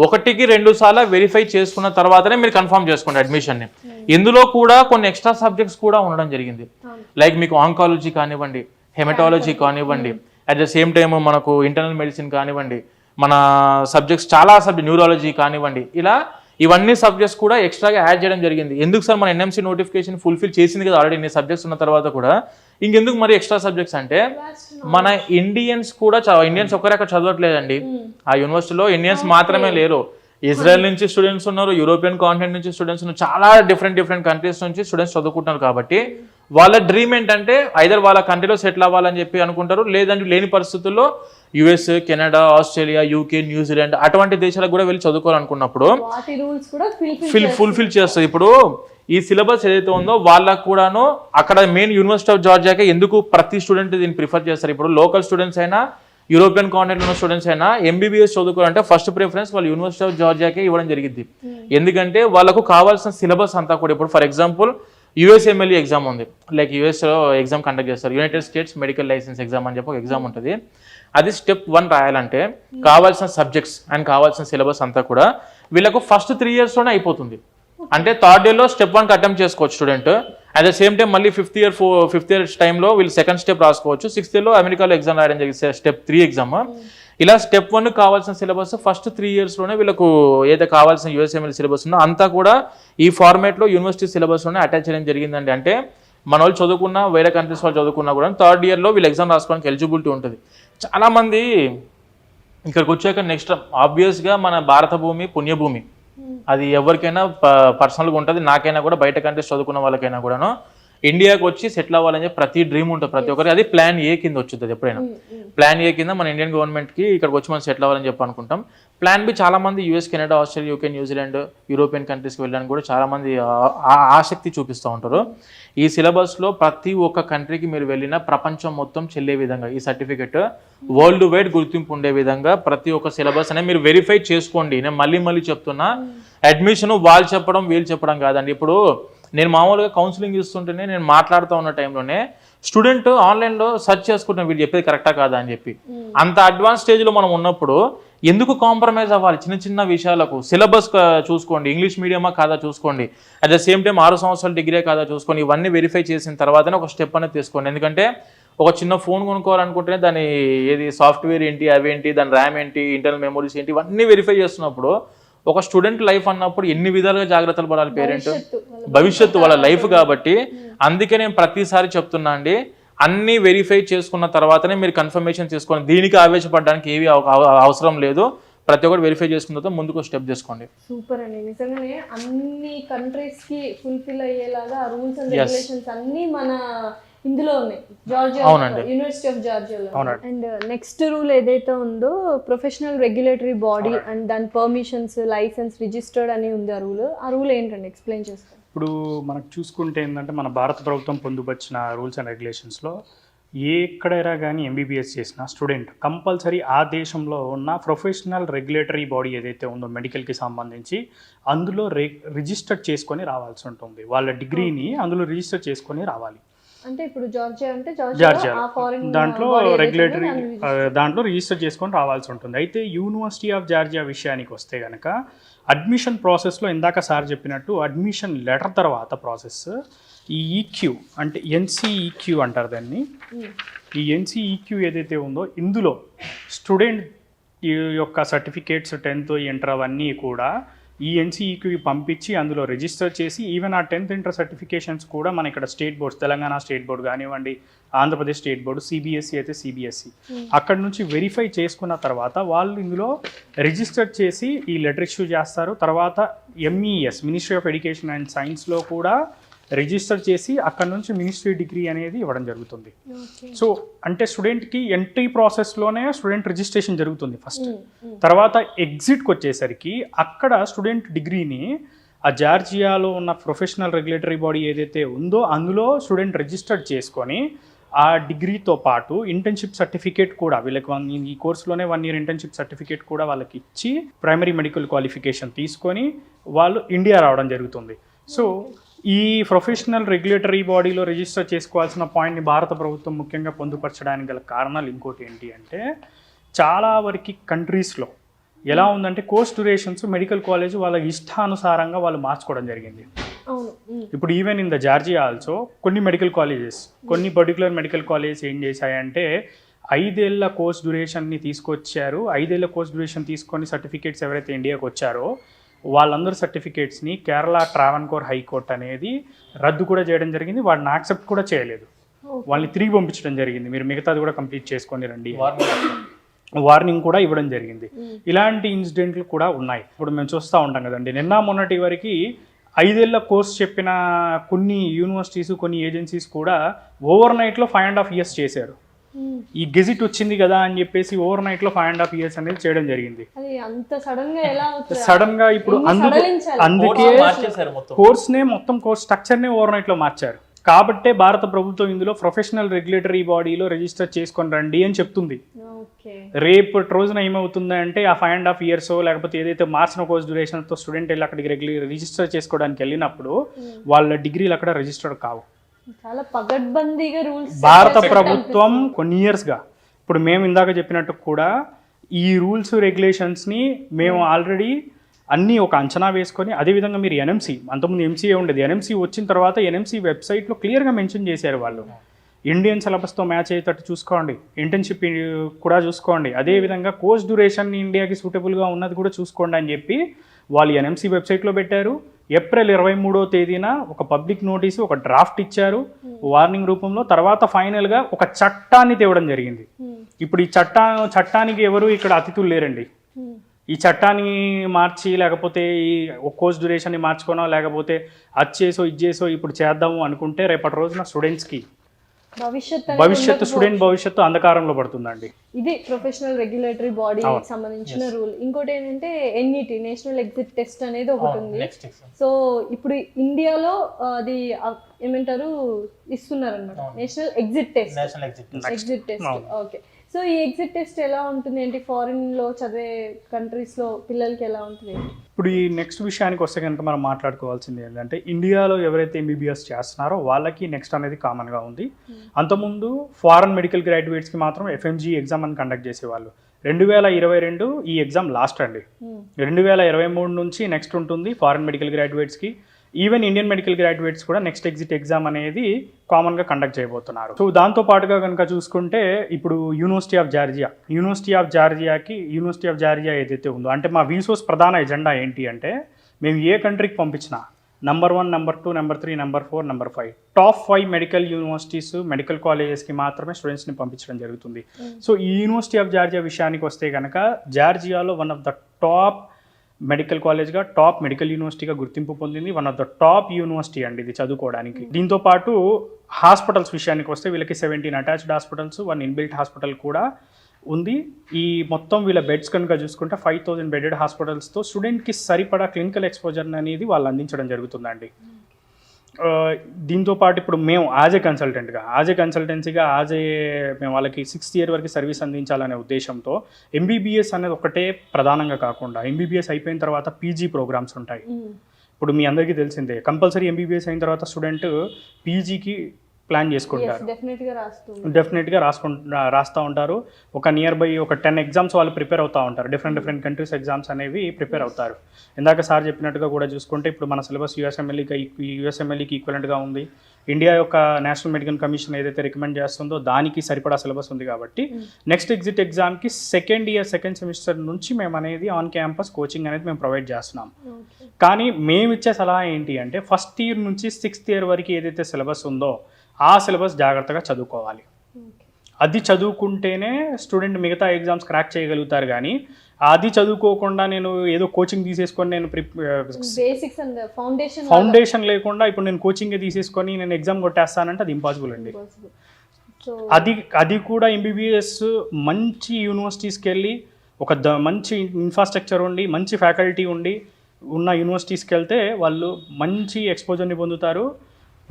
1-2 సార్లు వెరిఫై చేసుకున్న తర్వాతనే మీరు కన్ఫర్మ్ చేసుకోండి అడ్మిషన్ని. ఇందులో కూడా కొన్ని ఎక్స్ట్రా సబ్జెక్ట్స్ కూడా ఉండడం జరిగింది. లైక్ మీకు ఆంకాలజీ కానివ్వండి, హెమటాలజీ కానివ్వండి, అట్ ద సేమ్ టైం మనకు ఇంటర్నల్ మెడిసిన్ కానివ్వండి, మన సబ్జెక్ట్స్ చాలా న్యూరాలజీ కానివ్వండి, ఇలా ఇవన్నీ సబ్జెక్ట్స్ కూడా ఎక్స్ట్రాగా యాడ్ చేయడం జరిగింది. ఎందుకు సార్, మన ఎన్ఎంసీ నోటిఫికేషన్ ఫుల్ఫిల్ చేసింది కదా ఆల్రెడీ ఇన్ని సబ్జెక్ట్స్ ఉన్న తర్వాత కూడా ఇంకెందుకు మరి ఎక్స్ట్రా సబ్జెక్ట్స్ అంటే, మన ఇండియన్స్ కూడా ఇండియన్స్ ఒక్కరే అక్కడ చదవట్లేదండి ఆ యూనివర్సిటీలో. ఇండియన్స్ మాత్రమే లేరు, ఇజ్రాయెల్ నుంచి స్టూడెంట్స్ ఉన్నారు, యూరోపియన్ కాంటినెంట్ నుంచి స్టూడెంట్స్ ఉన్నారు, చాలా డిఫరెంట్ కంట్రీస్ నుంచి స్టూడెంట్స్ చదువుకుంటున్నారు. కాబట్టి వాళ్ళ డ్రీమ్ ఏంటంటే ఐదర్ వాళ్ళ కంట్రీలో సెటిల్ అవ్వాలని చెప్పి అనుకుంటారు, లేదంటే లేని పరిస్థితుల్లో US, Canada, Australia, UK, New Zealand అటువంటి దేశాలకు కూడా వెళ్ళి చదువుకోవాలనుకున్నప్పుడు ఫుల్ఫిల్ చేస్తుంది. ఇప్పుడు ఈ సిలబస్ ఏదైతే ఉందో వాళ్ళకు కూడాను అక్కడ మెయిన్ యూనివర్సిటీ ఆఫ్ జార్జియాకే ఎందుకు ప్రతి స్టూడెంట్ దీన్ని ప్రిఫర్ చేస్తారు. ఇప్పుడు లోకల్ స్టూడెంట్స్ అయినా, యూరోపియన్ కాంటినెంట్ ఉన్న స్టూడెంట్స్ అయినా ఎంబీబీఎస్ చదువుకోవాలంటే ఫస్ట్ ప్రిఫరెన్స్ వాళ్ళు యూనివర్సిటీ ఆఫ్ జార్జియాకే ఇవ్వడం జరిగింది. ఎందుకంటే వాళ్ళకు కావాల్సిన సిలబస్ అంతా కూడా, ఇప్పుడు ఫర్ ఎగ్జాంపుల్ యుఎస్ఎంఎల్ఈ ఎగ్జామ్ ఉంది, లైక్ యుఎస్లో ఎగ్జామ్ కండక్ట్ చేస్తారు, United states medical licence exam అని చెప్పి ఒక ఎగ్జామ్ ఉంటుంది. అది స్టెప్ 1 రాయాలంటే కావాల్సిన సబ్జెక్ట్స్ అండ్ కావాల్సిన సిలబస్ అంతా కూడా వీళ్ళకు ఫస్ట్ 3 ఇయర్స్లోనే అయిపోతుంది. అంటే థర్డ్ ఇయర్లో స్టెప్ 1కి అటెంప్ట్ చేసుకోవచ్చు student. At the same time మళ్ళీ ఫిఫ్త్ ఇయర్ టైంలో వీళ్ళు సెకండ్ స్టెప్ రాసుకోవచ్చు. 6th ఇయర్లో అమెరికాలో ఎగ్జామ్ రాయడం జరిగింది, స్టెప్ 3 ఎగ్జామ్. ఇలా స్టెప్ 1 కావాల్సిన సిలబస్ ఫస్ట్ 3 ఇయర్స్లోనే వీళ్ళకు ఏదైతే కావాల్సిన యూఎస్ఎంఎల్ సిలబస్ ఉందో అంతా కూడా ఈ ఫార్మేట్లో యూనివర్సిటీ సిలబస్లోనే అటాచ్ చేయడం జరిగిందండి. అంటే మన వాళ్ళు చదువుకున్నా, వేరే కంట్రీస్ వాళ్ళు చదువుకున్నా కూడా థర్డ్ ఇయర్లో వీళ్ళు ఎగ్జామ్ రాసుకోవడానికి ఎలిజిబిలిటీ ఉంటుంది. చాలామంది ఇక్కడికి వచ్చాక నెక్స్ట్ ఆబ్వియస్గా మన భారత భూమి పుణ్యభూమి, అది ఎవరికైనా పర్సనల్గా ఉంటుంది, నాకైనా కూడా బయట కంట్రీస్ చదువుకున్న వాళ్ళకైనా కూడాను ఇండియాకి వచ్చి సెటిల్ అవ్వాలని చెప్పి ప్రతి డ్రీమ్ ఉంటుంది ప్రతి ఒక్కరికి. అది ప్లాన్ ఏ కింద వచ్చింది. అది ఎప్పుడైనా ప్లాన్ ఏ కింద మన ఇండియన్ గవర్నమెంట్కి ఇక్కడికి వచ్చి మనం సెటిల్ అవ్వాలని చెప్పి అనుకుంటాం. ప్లాన్ బి చాలా మంది US, Canada, Australia, UK, New Zealand, European కంట్రీస్కి వెళ్ళడానికి కూడా చాలా మంది ఆసక్తి చూపిస్తూ ఉంటారు. ఈ సిలబస్లో ప్రతి ఒక్క కంట్రీకి మీరు వెళ్ళిన ప్రపంచం మొత్తం చెల్లే విధంగా ఈ సర్టిఫికెట్ వరల్డ్ వైడ్ గుర్తింపు ఉండే విధంగా ప్రతి ఒక్క సిలబస్ అనేది మీరు వెరిఫై చేసుకోండి. నేను మళ్ళీ చెప్తున్నా, అడ్మిషన్ వాళ్ళు చెప్పడం వీళ్ళు చెప్పడం కాదండి. ఇప్పుడు నేను మామూలుగా కౌన్సిలింగ్ ఇస్తుంటేనే నేను మాట్లాడుతూ ఉన్న టైంలోనే స్టూడెంట్ ఆన్లైన్లో సెర్చ్ చేసుకుంటున్నాం వీళ్ళు చెప్పేది కరెక్టా కాదా అని చెప్పి. అంత అడ్వాన్స్ స్టేజ్లో మనం ఉన్నప్పుడు ఎందుకు కాంప్రమైజ్ అవ్వాలి చిన్న విషయాలకు? సిలబస్ చూసుకోండి, ఇంగ్లీష్ మీడియమా కాదా చూసుకోండి, అట్ ద సేమ్ టైం 6 సంవత్సరాల డిగ్రీ కాదా చూసుకోండి. ఇవన్నీ వెరిఫై చేసిన తర్వాతనే ఒక స్టెప్ అనేది తీసుకోండి. ఎందుకంటే ఒక చిన్న ఫోన్ కొనుక్కోవాలనుకుంటేనే దాని ఏది సాఫ్ట్వేర్ ఏంటి, అవేంటి, దాని ర్యామ్ ఏంటి, ఇంటర్నల్ మెమరీస్ ఏంటి, ఇవన్నీ వెరిఫై చేస్తున్నప్పుడు ఒక స్టూడెంట్ లైఫ్ అన్నప్పుడు ఎన్ని విధాలుగా జాగ్రత్తలు పడాలి పేరెంట్, భవిష్యత్తు వాళ్ళ లైఫ్. కాబట్టి అందుకే నేను ప్రతిసారి చెప్తున్నా అండి, అన్నీ వెరిఫై చేసుకున్న తర్వాతనే మీరు కన్ఫర్మేషన్ తీసుకోండి. దీనికి ఆవేశపడడానికి ఏవి అవసరం లేదు. ప్రతి ఒక్కటి వెరిఫై చేసుకున్న తర్వాత ముందుకు స్టెప్ తీసుకోండి. సూపర్ అండి, నిజంగానే అన్ని కంట్రీస్ కి ఫుల్ఫిల్ అయ్యేలాగా రూల్స్ అండ్ రెగ్యులేషన్స్ అన్ని మన ఇందులో ఉన్నాయి జార్జియా, యూనివర్సిటీ ఆఫ్ జార్జియాలో. అండ్ నెక్స్ట్ రూల్ ఏదైతే ఉందో ప్రొఫెషనల్ రెగ్యులేటరీ బాడీ అండ్ దాని పర్మిషన్స్, లైసెన్స్, రిజిస్టర్డ్ అని ఉంది ఆ రూల్ ఏంటండి, ఎక్స్ప్లెయిన్ చేస్తాను. ఇప్పుడు మనకు చూసుకుంటే ఏంటంటే మన భారత ప్రభుత్వం పొందుపరిచిన రూల్స్ అండ్ రెగ్యులేషన్స్లో ఎక్కడైనా కానీ ఎంబీబీఎస్ చేసిన స్టూడెంట్ కంపల్సరీ ఆ దేశంలో ఉన్న ప్రొఫెషనల్ రెగ్యులేటరీ బాడీ ఏదైతే ఉందో మెడికల్కి సంబంధించి అందులో రిజిస్టర్ చేసుకొని రావాల్సి ఉంటుంది. వాళ్ళ డిగ్రీని అందులో రిజిస్టర్ చేసుకొని రావాలి. అంటే ఇప్పుడు జార్జియా అంటే జార్జియా దాంట్లో రెగ్యులేటరీ దాంట్లో రిజిస్టర్ చేసుకొని రావాల్సి ఉంటుంది. అయితే యూనివర్సిటీ ఆఫ్ జార్జియా విషయానికి వస్తే కనుక అడ్మిషన్ ప్రాసెస్లో ఇందాక సార్ చెప్పినట్టు అడ్మిషన్ లెటర్ తర్వాత ప్రాసెస్ ఈ ఈక్యూ అంటే ఎన్సీఈక్యూ అంటారు దాన్ని. ఈ ఎన్సీఈక్యూ ఏదైతే ఉందో ఇందులో స్టూడెంట్ యొక్క సర్టిఫికేట్స్ 10th ఇంటర్ అవన్నీ కూడా ఈ ఎన్సీఈక్యూ పంపించి అందులో రిజిస్టర్ చేసి ఈవెన్ ఆ 10th ఇంటర్ సర్టిఫికేషన్స్ కూడా మన ఇక్కడ state boards Telangana state board కానివ్వండి, ఆంధ్రప్రదేశ్ స్టేట్ బోర్డు, సిబిఎస్ఈ అయితే సిబిఎస్ఈ అక్కడ నుంచి వెరిఫై చేసుకున్న తర్వాత వాళ్ళు ఇందులో రిజిస్టర్ చేసి ఈ లెటర్ ఇష్యూ చేస్తారు. తర్వాత MES ministry of education and సైన్స్లో కూడా రిజిస్టర్ చేసి అక్కడ నుంచి మినిస్ట్రీ డిగ్రీ అనేది ఇవ్వడం జరుగుతుంది. సో అంటే స్టూడెంట్కి ఎంట్రీ ప్రాసెస్లోనే స్టూడెంట్ రిజిస్ట్రేషన్ జరుగుతుంది ఫస్ట్. తర్వాత ఎగ్జిట్కి వచ్చేసరికి అక్కడ స్టూడెంట్ డిగ్రీని ఆ జార్జియాలో ఉన్న ప్రొఫెషనల్ రెగ్యులేటరీ బాడీ ఏదైతే ఉందో అందులో స్టూడెంట్ రిజిస్టర్ చేసుకొని ఆ డిగ్రీతో పాటు ఇంటర్న్షిప్ సర్టిఫికేట్ కూడా వీళ్ళకి ఈ కోర్సులోనే 1 year ఇంటర్న్షిప్ సర్టిఫికేట్ కూడా వాళ్ళకి ఇచ్చి ప్రైమరీ మెడికల్ క్వాలిఫికేషన్ తీసుకొని వాళ్ళు ఇండియా రావడం జరుగుతుంది. సో ఈ ప్రొఫెషనల్ రెగ్యులేటరీ బాడీలో రిజిస్టర్ చేసుకోవాల్సిన పాయింట్ని భారత ప్రభుత్వం ముఖ్యంగా పొందుపరచడానికి గల కారణాలు ఇంకోటి ఏంటి అంటే చాలా వరకు కంట్రీస్లో ఎలా ఉందంటే కోర్స్ డ్యూరేషన్స్ మెడికల్ కాలేజ్ వాళ్ళ ఇష్టానుసారంగా వాళ్ళు మార్చుకోవడం జరిగింది. ఇప్పుడు even in the Georgia also కొన్ని మెడికల్ కాలేజెస్ కొన్ని పర్టికులర్ మెడికల్ కాలేజెస్ ఏం చేశాయంటే 5 ఏళ్ల కోర్స్ డ్యూరేషన్ని తీసుకొచ్చారు. 5 ఏళ్ల కోర్స్ డ్యూరేషన్ తీసుకొని సర్టిఫికేట్స్ ఎవరైతే ఇండియాకి వచ్చారో వాళ్ళందరూ సర్టిఫికేట్స్ని కేరళ ట్రావెన్కోర్ హైకోర్టు అనేది రద్దు కూడా చేయడం జరిగింది. వాడిని యాక్సెప్ట్ కూడా చేయలేదు. వాళ్ళని తిరిగి పంపించడం జరిగింది. మీరు మిగతాది కూడా కంప్లీట్ చేసుకొని రండి, వార్నింగ్ కూడా ఇవ్వడం జరిగింది. ఇలాంటి ఇన్సిడెంట్లు కూడా ఉన్నాయి. ఇప్పుడు మేము చూస్తూ ఉంటాం కదండి. నిన్న మొన్నటి వరకు 5 ఏళ్ల కోర్స్ చెప్పిన కొన్ని యూనివర్సిటీస్ కొన్ని ఏజెన్సీస్ కూడా ఓవర్ నైట్లో 5.5 years చేశారు. ఈ గెజిట్ వచ్చింది కదా అని చెప్పేసి ఓవర్ నైట్ లో 5.5 years అనేది చేయడం జరిగింది. సడన్ గా ఇప్పుడు అందుకే మొత్తం కోర్స్ స్ట్రక్చర్ నే ఓవర్ నైట్ లో మార్చారు. కాబట్టే భారత ప్రభుత్వం ఇందులో ప్రొఫెషనల్ రెగ్యులేటరీ బాడీలో రిజిస్టర్ చేసుకొని రండి అని చెప్తుంది. రేపు రోజున ఏమవుతుందంటే ఆ 5.5 years లేకపోతే ఏదైతే మార్చిన కోర్స్ డ్యూరేషన్తో స్టూడెంట్ వెళ్ళి అక్కడికి రిజిస్టర్ చేసుకోవడానికి వెళ్ళినప్పుడు వాళ్ళ డిగ్రీలు అక్కడ రిజిస్టర్ కావు. చాలా పగడ్బందీగా రూల్స్ భారత ప్రభుత్వం కొన్ని ఇయర్స్గా ఇప్పుడు మేము ఇందాక చెప్పినట్టు కూడా ఈ రూల్స్ రెగ్యులేషన్స్ని మేము ఆల్రెడీ అన్నీ ఒక అంచనా వేసుకొని అదేవిధంగా మీరు ఎన్ఎంసీ అంతకుముందు ఎంసీఏ ఉండేది. ఎన్ఎంసీ వచ్చిన తర్వాత ఎన్ఎంసీ వెబ్సైట్లో క్లియర్గా మెన్షన్ చేశారు వాళ్ళు ఇండియన్ సిలబస్తో మ్యాచ్ అయ్యేటట్టు చూసుకోండి, ఇంటర్న్షిప్ కూడా చూసుకోండి, అదేవిధంగా కోర్స్ డ్యూరేషన్ ఇండియాకి సూటబుల్గా ఉన్నది కూడా చూసుకోండి అని చెప్పి వాళ్ళు ఎన్ఎంసీ వెబ్సైట్లో పెట్టారు. ఏప్రిల్ 23వ తేదీన ఒక పబ్లిక్ నోటీసు ఒక డ్రాఫ్ట్ ఇచ్చారు వార్నింగ్ రూపంలో. తర్వాత ఫైనల్గా ఒక చట్టాన్ని తేవడం జరిగింది. ఇప్పుడు ఈ చట్టానికి ఎవరు ఇక్కడ అతిథులు లేరండి. ఈ చట్టాన్ని మార్చి లేకపోతే ఈ కోర్స్ డ్యూరేషన్ని మార్చుకోనో లేకపోతే అది చేసో ఇది చేసో ఇప్పుడు చేద్దాము అనుకుంటే రేపటి రోజున స్టూడెంట్స్కి స్టూడెంట్ భవిష్యత్తు అంధకారంలో పడుతుందండి. ఇది ప్రొఫెషనల్ రెగ్యులేటరీ బాడీకి సంబంధించిన రూల్. ఇంకోటి ఏంటంటే ఎన్ఈటి నేషనల్ ఎగ్జిట్ టెస్ట్ అనేది ఒకటి ఉంది. సో ఇప్పుడు ఇండియాలో అది ఏమంటారు ఇస్తున్నారు అనమాట, national exit test. Okay, so ఈ ఎగ్జిట్ టెస్ట్ ఎలా ఉంటుంది ఏంటి, ఫారిన్ లో చదివే కంట్రీస్ లో పిల్లలకి ఎలా ఉంటుంది? ఇప్పుడు ఈ నెక్స్ట్ విషయానికి వస్తే కనుక మనం మాట్లాడుకోవాల్సింది ఏంటంటే ఇండియాలో ఎవరైతే ఎంబీబీఎస్ చేస్తున్నారో వాళ్ళకి నెక్స్ట్ అనేది కామన్గా ఉంది. అంతకుముందు ఫారెన్ మెడికల్ గ్రాడ్యుయేట్స్కి మాత్రం ఎఫ్ఎంజీ ఎగ్జామ్ అని కండక్ట్ చేసేవాళ్ళు. 2022 ఈ ఎగ్జామ్ లాస్ట్ అండి. 2023 నుంచి నెక్స్ట్ ఉంటుంది ఫారెన్ మెడికల్ గ్రాడ్యుయేట్స్కి. ఈవెన్ ఇండియన్ మెడికల్ గ్రాడ్యుయేట్స్ కూడా నెక్స్ట్ ఎగ్జిట్ ఎగ్జామ్ అనేది కామన్గా కండక్ట్ చేయబోతున్నారు. సో దాంతో పాటుగా కనుక చూసుకుంటే ఇప్పుడు యూనివర్సిటీ ఆఫ్ జార్జియా ఏదైతే ఉందో అంటే మా వీసోస్ ప్రధాన ఎజెండా ఏంటి అంటే మేము ఏ కంట్రీకి పంపించినా number 1, number 2, number 3, number 4, number 5 top 5 medical universities medical కాలేజెస్కి మాత్రమే స్టూడెంట్స్ని పంపించడం జరుగుతుంది. సో ఈ యూనివర్సిటీ ఆఫ్ జార్జియా విషయానికి వస్తే కనుక జార్జియాలో one of the top medical కాలేజ్గా టాప్ మెడికల్ యూనివర్సిటీగా గుర్తింపు పొందింది. One of the top university అండి ఇది చదువుకోవడానికి. దీంతో పాటు హాస్పిటల్స్ విషయానికి వస్తే వీళ్ళకి 17 అటాచ్డ్ హాస్పిటల్స్, 1 ఇన్బిల్ట్ హాస్పిటల్ కూడా ఉంది. ఈ మొత్తం వీళ్ళ బెడ్స్ కనుక చూసుకుంటే 5000 బెడెడ్ హాస్పిటల్స్తో స్టూడెంట్కి సరిపడా క్లినికల్ ఎక్స్పోజర్ అనేది వాళ్ళు అందించడం జరుగుతుందండి. దీంతో పాటు ఇప్పుడు మేము యాజ్ ఏ కన్సల్టెన్సీగా మేము వాళ్ళకి 6th ఇయర్ వరకు సర్వీస్ అందించాలనే ఉద్దేశంతో ఎంబీబీఎస్ అనేది ఒకటే ప్రధానంగా కాకుండా ఎంబీబీఎస్ అయిపోయిన తర్వాత పీజీ ప్రోగ్రామ్స్ ఉంటాయి. ఇప్పుడు మీ అందరికీ తెలిసిందే కంపల్సరీ ఎంబీబీఎస్ అయిన తర్వాత స్టూడెంట్ పీజీకి ప్లాన్ చేసుకుంటారు, డెఫినెట్గా రాస్తూ ఉంటారు. ఒక నియర్ బై ఒక 10 ఎగ్జామ్స్ వాళ్ళు ప్రిపేర్ అవుతూ ఉంటారు. డిఫరెంట్ కంట్రీస్ ఎగ్జామ్స్ అనేవి ప్రిపేర్ అవుతారు. ఇందాక సార్ చెప్పినట్టుగా కూడా చూసుకుంటే ఇప్పుడు మన సిలబస్ యూఎస్ఎంఎల్ఈకి ఈక్వలెంట్గా ఉంది. ఇండియా యొక్క నేషనల్ మెడికల్ కమిషన్ ఏదైతే రికమెండ్ చేస్తుందో దానికి సరిపడా సిలబస్ ఉంది కాబట్టి నెక్స్ట్ ఎగ్జిట్ ఎగ్జామ్కి సెకండ్ సెమిస్టర్ నుంచి మేము అనేది ఆన్ క్యాంపస్ కోచింగ్ అనేది మేము ప్రొవైడ్ చేస్తున్నాం. కానీ మేము ఇచ్చే సలహా ఏంటి అంటే ఫస్ట్ ఇయర్ నుంచి 6th ఇయర్ వరకు ఏదైతే సిలబస్ ఉందో ఆ సిలబస్ జాగ్రత్తగా చదువుకోవాలి. అది చదువుకుంటేనే స్టూడెంట్ మిగతా ఎగ్జామ్స్ క్రాక్ చేయగలుగుతారు. కానీ అది చదువుకోకుండా నేను ఏదో కోచింగ్ తీసేసుకొని నేను ఫౌండేషన్ లేకుండా ఇప్పుడు నేను కోచింగ్ తీసేసుకొని నేను ఎగ్జామ్ కొట్టేస్తానంటే అది ఇంపాసిబుల్ అండి. అది కూడా ఎంబీబీఎస్ మంచి యూనివర్సిటీస్కి వెళ్ళి ఒక మంచి ఇన్ఫ్రాస్ట్రక్చర్ ఉండి మంచి ఫ్యాకల్టీ ఉండి ఉన్న యూనివర్సిటీస్కి వెళ్తే వాళ్ళు మంచి ఎక్స్పోజర్ని పొందుతారు,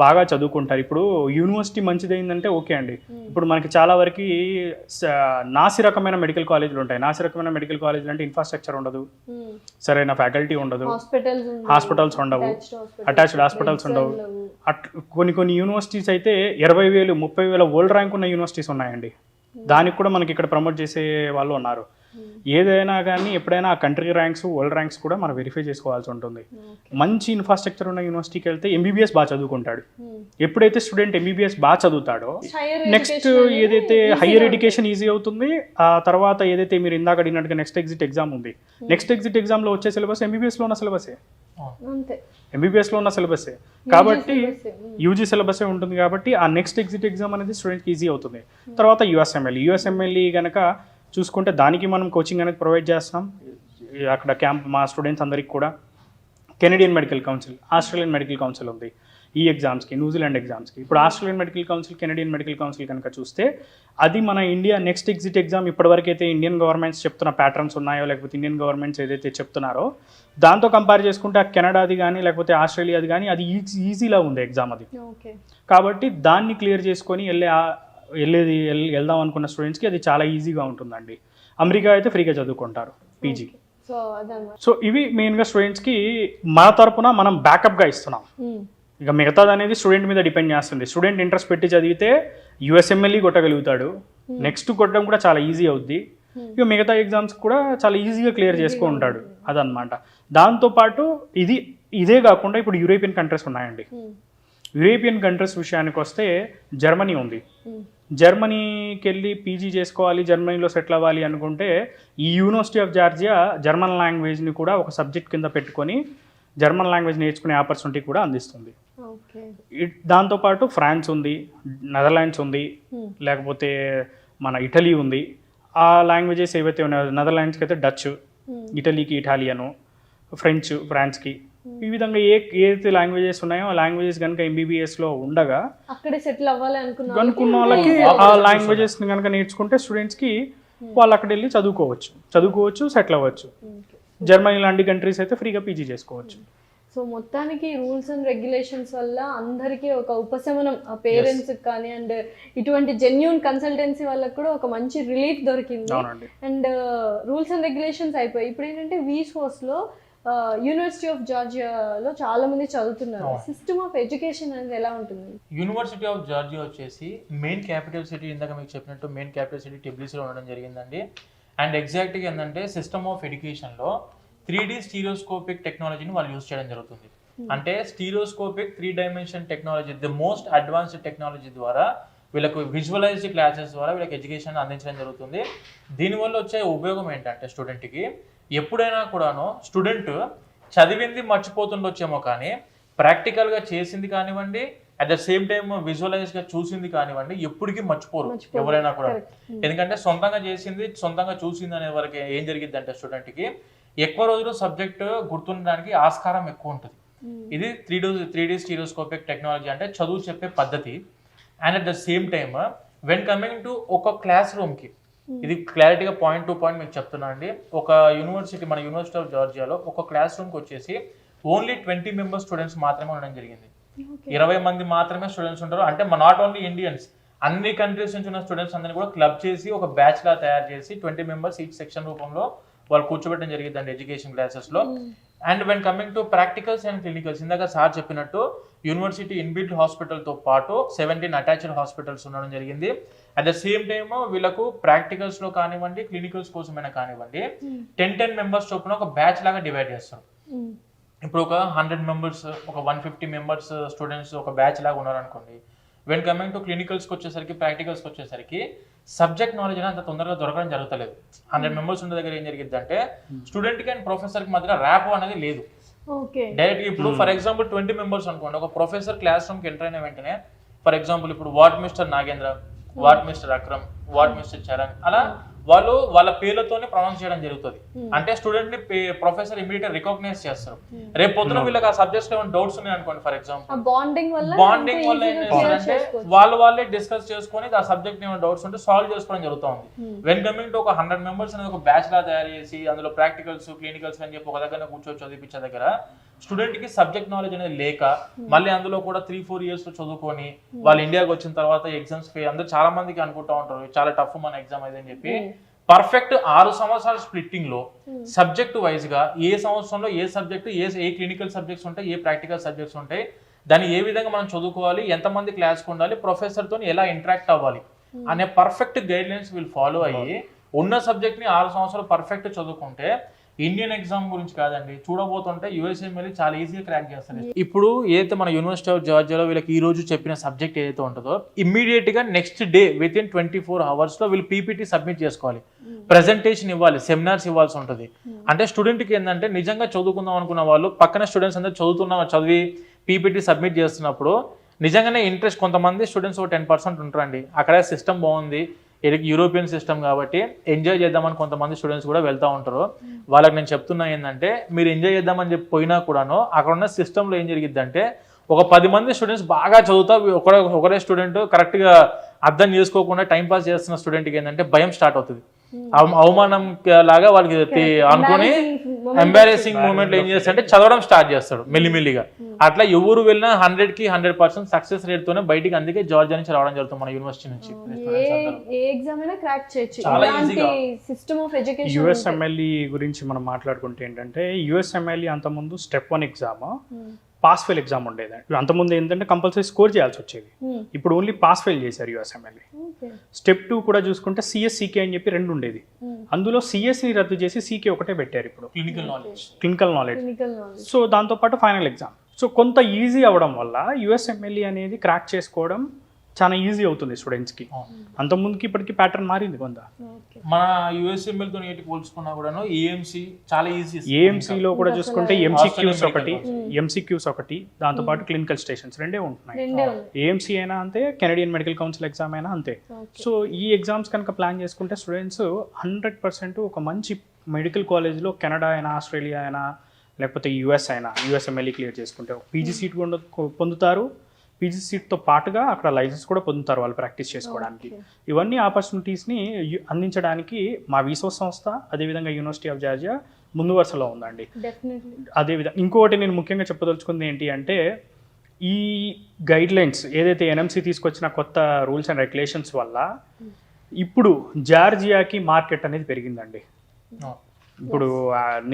బాగా చదువుకుంటారు. ఇప్పుడు యూనివర్సిటీ మంచిదైందంటే ఓకే అండి. ఇప్పుడు మనకి చాలా వరకు నాసి రకమైన మెడికల్ కాలేజీలు ఉంటాయి. నాసి రకమైన మెడికల్ కాలేజీలు అంటే ఇన్ఫ్రాస్ట్రక్చర్ ఉండదు, సరైన ఫ్యాకల్టీ ఉండదు, హాస్పిటల్స్ ఉండవు, అటాచ్డ్ హాస్పిటల్స్ ఉండవు. కొన్ని యూనివర్సిటీస్ అయితే 20,000 30,000 వరల్డ్ ర్యాంక్ ఉన్న యూనివర్సిటీస్ ఉన్నాయండి. దానికి కూడా మనకి ఇక్కడ ప్రమోట్ చేసే వాళ్ళు ఉన్నారు. ఏదైనా కానీ ఎప్పుడైనా ఆ కంట్రీ ర్యాంక్స్ వరల్డ్ ర్యాంక్స్ కూడా మనం వెరిఫై చేసుకోవాల్సి ఉంటుంది. మంచి ఇన్ఫ్రాస్ట్రక్చర్ ఉన్న యూనివర్సిటీకి వెళ్తే ఎంబీబీఎస్ బాగా చదువుకుంటాడు. ఎప్పుడైతే స్టూడెంట్ ఎంబీబీఎస్ బాగా చదువుతాడో నెక్స్ట్ ఏదైతే హైయర్ ఎడ్యుకేషన్ ఈజీ అవుతుంది. ఆ తర్వాత ఏదైతే మీరు ఇందాక అడిగినట్టుగా నెక్స్ట్ ఎగ్జిట్ ఎగ్జామ్ ఉంది, నెక్స్ట్ ఎగ్జిట్ ఎగ్జామ్లో వచ్చే సిలబస్ ఎంబీబీఎస్లో ఉన్న సిలబసే కాబట్టి యూజీ సిలబసే ఉంటుంది. కాబట్టి ఆ నెక్స్ట్ ఎగ్జిట్ ఎగ్జామ్ అనేది స్టూడెంట్కి ఈజీ అవుతుంది. తర్వాత యూఎస్ఎంఎల్ఈ కనుక చూసుకుంటే దానికి మనం కోచింగ్ అనేది ప్రొవైడ్ చేస్తాం. అక్కడ మా స్టూడెంట్స్ అందరికి కూడా Canadian medical council, Australian medical council ఉంది ఈ ఎగ్జామ్స్కి, న్యూజిలాండ్ ఎగ్జామ్స్కి. ఇప్పుడు Australian medical council, Canadian medical council కనుక చూస్తే అది మన ఇండియా నెక్స్ట్ ఎగ్జిట్ ఎగ్జామ్ ఇప్పటివరకు అయితే ఇండియన్ గవర్నమెంట్స్ చెప్తున్న ప్యాటర్న్స్ ఉన్నాయో లేకపోతే ఇండియన్ గవర్నమెంట్స్ ఏదైతే చెప్తున్నారో దాంతో కంపేర్ చేసుకుంటే ఆ కెనడాది కానీ లేకపోతే ఆస్ట్రేలియాది కానీ అది ఈజీలా ఉంది ఎగ్జామ్ అది. కాబట్టి దాన్ని క్లియర్ చేసుకొని వెళ్దాం అనుకున్న స్టూడెంట్స్కి అది చాలా ఈజీగా ఉంటుందండి. అమెరికా అయితే ఫ్రీగా చదువుకుంటారు పీజీ. సో ఇవి మెయిన్గా స్టూడెంట్స్కి మన తరపున మనం బ్యాకప్గా ఇస్తున్నాం. ఇక మిగతాది అనేది స్టూడెంట్ మీద డిపెండ్ చేస్తుంది. స్టూడెంట్ ఇంట్రెస్ట్ పెట్టి చదివితే యూఎస్ఎంఎల్ఈ కొట్టగలుగుతాడు, నెక్స్ట్ కొట్టడం కూడా చాలా ఈజీ అవుద్ది. ఇక మిగతా ఎగ్జామ్స్ కూడా చాలా ఈజీగా క్లియర్ చేసుకుంటాడు అదనమాట. దాంతోపాటు ఇదే కాకుండా ఇప్పుడు యూరోపియన్ కంట్రీస్ ఉన్నాయండి. యూరోపియన్ కంట్రీస్ విషయానికి వస్తే జర్మనీ ఉంది. జర్మనీకి వెళ్ళి పీజీ చేసుకోవాలి, జర్మనీలో సెటిల్ అవ్వాలి అనుకుంటే ఈ యూనివర్సిటీ ఆఫ్ జార్జియా జర్మన్ లాంగ్వేజ్ని కూడా ఒక సబ్జెక్ట్ కింద పెట్టుకొని జర్మన్ లాంగ్వేజ్ నేర్చుకునే ఆపర్చునిటీ కూడా అందిస్తుంది. దాంతోపాటు ఫ్రాన్స్ ఉంది, నెదర్లాండ్స్ ఉంది, లేకపోతే మన ఇటలీ ఉంది. ఆ లాంగ్వేజెస్ ఏవైతే ఉన్నాయో నెదర్లాండ్స్కి అయితే డచ్, ఇటలీకి ఇటాలియను, ఫ్రెంచ్ ఫ్రాన్స్కి, ఈ విధంగా ఏదైతే లాంగ్వేజెస్ ఉన్నాయో ఆ లాంగ్వేజెస్ కనుక ఎంబీబీఎస్లో ఉండగా అక్కడే సెటిల్ అవ్వాలి అనుకున్న వాళ్ళకి ఆ లాంగ్వేజెస్ కనుక నేర్చుకుంటే స్టూడెంట్స్కి వాళ్ళు అక్కడ వెళ్ళి చదువుకోవచ్చు, సెటిల్ అవ్వచ్చు. జర్మనీ లాంటి కంట్రీస్ అయితే ఫ్రీగా పీజీ చేసుకోవచ్చు. సో మొత్తానికి రూల్స్ అండ్ రెగ్యులేషన్స్ వల్ల అందరికీ ఒక ఉపశమనం, పేరెంట్స్కి కానీ అండ్ ఇటువంటి జెన్యూన్ కన్సల్టెన్సీ వాళ్ళకి కూడా ఒక మంచి రిలీఫ్ దొరికింది. అండ్ రూల్స్ అండ్ రెగ్యులేషన్స్ అయిపోయి ఇప్పుడు ఏంటంటే వీస్కోస్లో యూనివర్సిటీ ఆఫ్ జార్జియాలో చాలా మంది చదువుతున్నారు. సిస్టమ్ ఆఫ్ ఎడ్యుకేషన్ అనేది ఎలా ఉంటుంది? యూనివర్సిటీ ఆఫ్ జార్జియా వచ్చేసి మెయిన్ క్యాపిటల్ సిటీ, ఇందాక మీకు చెప్పినట్టు మెయిన్ క్యాపిటల్ సిటీ టిబ్లిస్లో ఉండడం జరిగిందండి. అండ్ ఎగ్జాక్ట్గా ఏంటంటే సిస్టమ్ ఆఫ్ ఎడ్యుకేషన్లో 3D స్టీరియోస్కోపిక్ టెక్నాలజీని వాళ్ళు యూజ్ చేయడం జరుగుతుంది. అంటే stereoscopic 3 dimension technology, the most advanced technology ద్వారా వీళ్ళకు విజువలైజ్డ్ క్లాసెస్ ద్వారా వీళ్ళకి ఎడ్యుకేషన్ అందించడం జరుగుతుంది. దీనివల్ల వచ్చే ఉపయోగం ఏంటంటే స్టూడెంట్కి ఎప్పుడైనా కూడాను స్టూడెంట్ చదివింది మర్చిపోతుండొచ్చేమో కానీ ప్రాక్టికల్గా చేసింది కానివ్వండి, అట్ ద సేమ్ టైమ్ విజువలైజ్గా చూసింది కానివ్వండి, ఎప్పటికీ మర్చిపోరు ఎవరైనా కూడా. ఎందుకంటే సొంతంగా చేసింది, సొంతంగా చూసింది అనే వరకు ఏం జరిగింది అంటే స్టూడెంట్కి ఎక్కువ రోజులు సబ్జెక్ట్ గుర్తుండడానికి ఆస్కారం ఎక్కువ ఉంటుంది. ఇది 3D స్టీరియోస్కోపిక్ టెక్నాలజీ అంటే చదువు చెప్పే పద్ధతి. And at the same time when coming to ఒక క్లాస్ రూమ్కి, ఇది క్లారిటీగా పాయింట్ టు పాయింట్ మీకు చెప్తున్నా అండి. ఒక యూనివర్సిటీ, మన యూనివర్సిటీ ఆఫ్ జార్జియాలో ఒక క్లాస్ రూమ్కి వచ్చేసి ఓన్లీ 20 మెంబర్స్ స్టూడెంట్స్ మాత్రమే ఉండడం జరిగింది. 20 మంది మాత్రమే స్టూడెంట్స్ ఉంటారు. అంటే నాట్ ఓన్లీ ఇండియన్స్, అన్ని కంట్రీస్ నుంచి ఉన్న స్టూడెంట్స్ అందరినీ కూడా క్లబ్ చేసి ఒక బ్యాచ్ లా తయారు చేసి 20 మెంబర్స్ ఈచ్ సెక్షన్ రూపంలో వాళ్ళు కూర్చోబెట్టడం జరిగిందండి ఎడ్యుకేషన్ క్లాసెస్ లో. And when coming to practicals and clinicals, ఇందాక సార్ చెప్పినట్టు యూనివర్సిటీ ఇన్బిల్ట్ హాస్పిటల్ తో పాటు 17 అటాచ్డ్ హాస్పిటల్స్ ఉండడం జరిగింది. అట్ ద సేమ్ టైమ్ వీళ్ళకు ప్రాక్టికల్స్ లో కానివ్వండి, క్లినికల్స్ కోసమైనా కానివ్వండి 10 మెంబర్స్ చొప్పున ఒక బ్యాచ్ లాగా డివైడ్ చేస్తారు. ఇప్పుడు ఒక 100 మెంబర్స్, ఒక 150 మెంబర్స్ స్టూడెంట్స్ ఒక బ్యాచ్ లాగా ఉన్నారనుకోండి. వెన్ కమింగ్ టు క్లినికల్స్కి వచ్చేసరికి, ప్రాక్టికల్స్కి వచ్చేసరికి సబ్జెక్ట్ నాలెడ్జ్ అంత తొందరగా దొరకడం జరుగుతలేదు. 100 మెంబర్స్ ఉన్న దగ్గర ఏం జరిగింది అంటే స్టూడెంట్కి అండ్ ప్రొఫెసర్కి మధ్య ర్యాప్ అనేది లేదు. డైరెక్ట్ ఇప్పుడు ఫర్ ఎగ్జాంపుల్ 20 మెంబర్స్ అనుకోండి, ఒక ప్రొఫెసర్ క్లాస్ రూమ్కి ఎంటర్ అయిన వెంటనే ఫర్ ఎగ్జాంపుల్ ఇప్పుడు what mister Nagendra, what mister Akram, what mister Charan, అలా వాళ్ళు వాళ్ళ పేర్లతోనే ప్రొనౌన్స్ చేయడం జరుగుతుంది. అంటే స్టూడెంట్ ని ప్రొఫెసర్ ఇమీడియట్ రికగ్నైజ్ చేస్తారు. రేపు పొద్దున వీళ్ళకి ఆ సబ్జెక్ట్స్ ఏమైనా డౌట్స్ ఉన్నాయి అనుకోండి, ఫర్ ఎగ్జాంపుల్ బాండింగ్ వల్ల ఏం చేస్తారంటే వాళ్ళే డిస్కస్ చేసుకొని ఆ సబ్జెక్ట్ ఏమైనా డౌట్స్ ఉంటే సాల్వ్ చేసుకోవడం జరుగుతుంది. వెన్ కమింగ్ టు ఒక 100 మెంబర్స్ అనేది ఒక బ్యాచ్ లా తయారు చేసి అందులో ప్రాక్టికల్స్, క్లినికల్స్ అని చెప్పి ఒక దగ్గర కూర్చొని చదివించే దగ్గర స్టూడెంట్ కి సబ్జెక్ట్ నాలెడ్జ్ అనేది లేక మళ్ళీ అందులో కూడా 3-4 ఇయర్స్ చదువుకొని వాళ్ళు ఇండియాకి వచ్చిన తర్వాత ఎగ్జామ్స్ అందరూ చాలా మందికి అనుకుంటా ఉంటారు చాలా టఫ్ మన ఎగ్జామ్ అయితే అని చెప్పి పర్ఫెక్ట్ 6 సంవత్సరాల స్ప్లిట్టింగ్ లో సబ్జెక్ట్ వైజ్ గా ఏ సంవత్సరంలో ఏ సబ్జెక్ట్, ఏ క్లినికల్ సబ్జెక్ట్స్ ఉంటాయి, ఏ ప్రాక్టికల్ సబ్జెక్ట్స్ ఉంటాయి, దాన్ని ఏ విధంగా మనం చదువుకోవాలి, ఎంతమంది క్లాస్కి ఉండాలి, ప్రొఫెసర్ తోని ఎలా ఇంటరాక్ట్ అవ్వాలి అనే పర్ఫెక్ట్ గైడ్ లైన్స్ వీళ్ళు ఫాలో అయ్యి ఉన్న సబ్జెక్ట్ ని 6 సంవత్సరాలు పర్ఫెక్ట్ చదువుకుంటే ఇండియన్ ఎగ్జామ్ గురించి కాదండి, చూడబోతుంటే యూఎస్ఎంఎల్ చాలా ఈజీగా క్రాక్ చేస్తారు. ఇప్పుడు ఏదైతే మన యూనివర్సిటీ ఆఫ్ జార్జియాలో వీళ్ళకి ఈ రోజు చెప్పిన సబ్జెక్ట్ ఏదైతే ఉంటుందో ఇమ్మీడియట్ గా next day with in 24 hours లో వీళ్ళు పీపీటీ సబ్మిట్ చేసుకోవాలి, ప్రెజెంటేషన్ ఇవ్వాలి, సెమినార్స్ ఇవ్వాల్సి ఉంటుంది. అంటే స్టూడెంట్ కి ఏంటంటే నిజంగా చదువుకుందాం అనుకున్న వాళ్ళు పక్కన స్టూడెంట్స్ అందరూ చదివి పీపీటీ సబ్మిట్ చేస్తున్నప్పుడు నిజంగానే ఇంట్రెస్ట్, కొంతమంది స్టూడెంట్స్ 10% ఉంటారండి, అక్కడ సిస్టమ్ బాగుంది, యూరోపియన్ సిస్టమ్ కాబట్టి ఎంజాయ్ చేద్దామని కొంతమంది స్టూడెంట్స్ కూడా వెళ్తూ ఉంటారు. వాళ్ళకి నేను చెప్తున్నా ఏంటంటే మీరు ఎంజాయ్ చేద్దామని చెప్పి పోయినా కూడాను అక్కడ ఉన్న సిస్టంలో ఏం జరిగిద్ది అంటే ఒక 10 మంది స్టూడెంట్స్ బాగా చదువుతా ఒకరే స్టూడెంట్ కరెక్ట్గా అర్థం చేసుకోకుండా టైంపాస్ చేస్తున్న స్టూడెంట్కి ఏంటంటే భయం స్టార్ట్ అవుతుంది. అవమానం లాగా వాళ్ళకి అనుకుని ఎంబారెసింగ్ మూమెంట్ ఏం చేస్తాడంటే చదవడం స్టార్ట్ చేస్తాడు మెల్లిమెల్లిగా. అట్లా ఎవరు వెళ్ళినా 100కి 100% సక్సెస్ రేట్ తోనే బయటికి, అందుకే జార్జియా నుంచి రావడం జరుగుతుంది మన యూనివర్సిటీ నుంచి. యుఎస్ఎంఎల్ఈ గురించి మనం మాట్లాడుకుంటే ఏంటంటే యుఎస్ఎంఎల్ఈ అంతకుముందు step 1 exam pass fail exam ఉండేది. అంతకుముందు ఏంటంటే కంపల్సరీ స్కోర్ చేయాల్సి వచ్చేది, ఇప్పుడు ఓన్లీ పాస్ ఫెయిల్ చేశారు యుఎస్ఎంఎల్ఈ. స్టెప్ 2 కూడా చూసుకుంటే సిఎస్ సీకే అని చెప్పి 2 ఉండేది, అందులో సిఎస్ని రద్దు చేసి సీకే ఒకటే పెట్టారు ఇప్పుడు, క్లినికల్ నాలెడ్జ్. సో దాంతోపాటు ఫైనల్ ఎగ్జామ్. సో కొంత ఈజీ అవ్వడం వల్ల యుఎస్ఎంఎల్ఈ అనేది క్రాక్ చేసుకోవడం చాలా ఈజీ అవుతుంది స్టూడెంట్స్కి. అంతకుముందుకి ఇప్పటికి ప్యాటర్న్ మారింది కొంత. మన యూఎస్ఎంఎల్ తో పోల్చుకున్నా కూడా ఏఎంసీ చాలా ఈజీ. ఏఎంసీలో కూడా చూసుకుంటే ఎంసీక్యూస్ ఒకటి దాంతోపాటు క్లినికల్ స్టేషన్స్ 2 ఉంటున్నాయి. ఏఎంసీ అయినా అంతే, కెనడియన్ మెడికల్ కౌన్సిల్ ఎగ్జామ్ అయినా అంతే. సో ఈ ఎగ్జామ్స్ కనుక ప్లాన్ చేసుకుంటే స్టూడెంట్స్ 100% ఒక మంచి మెడికల్ కాలేజ్లో కెనడా అయినా, ఆస్ట్రేలియా అయినా, లేకపోతే యుఎస్ అయినా యుఎస్ఎంఎల్ఈ క్లియర్ చేసుకుంటే ఒక పీజీ సీట్ కూడా పొందుతారు. పీజీ సీట్తో పాటుగా అక్కడ లైసెన్స్ కూడా పొందుతారు వాళ్ళు ప్రాక్టీస్ చేసుకోవడానికి. ఇవన్నీ ఆపర్చునిటీస్ని అందించడానికి మా వీసో సంస్థ, అదేవిధంగా యూనివర్సిటీ ఆఫ్ జార్జియా ముందు వరుసలో ఉందండి. అదేవిధంగా ఇంకొకటి నేను ముఖ్యంగా చెప్పదలుచుకుంది ఏంటి అంటే ఈ గైడ్ లైన్స్ ఏదైతే ఎన్ఎంసీ తీసుకొచ్చిన కొత్త రూల్స్ అండ్ రెగ్యులేషన్స్ వల్ల ఇప్పుడు జార్జియాకి మార్కెట్ అనేది పెరిగిందండి. ఇప్పుడు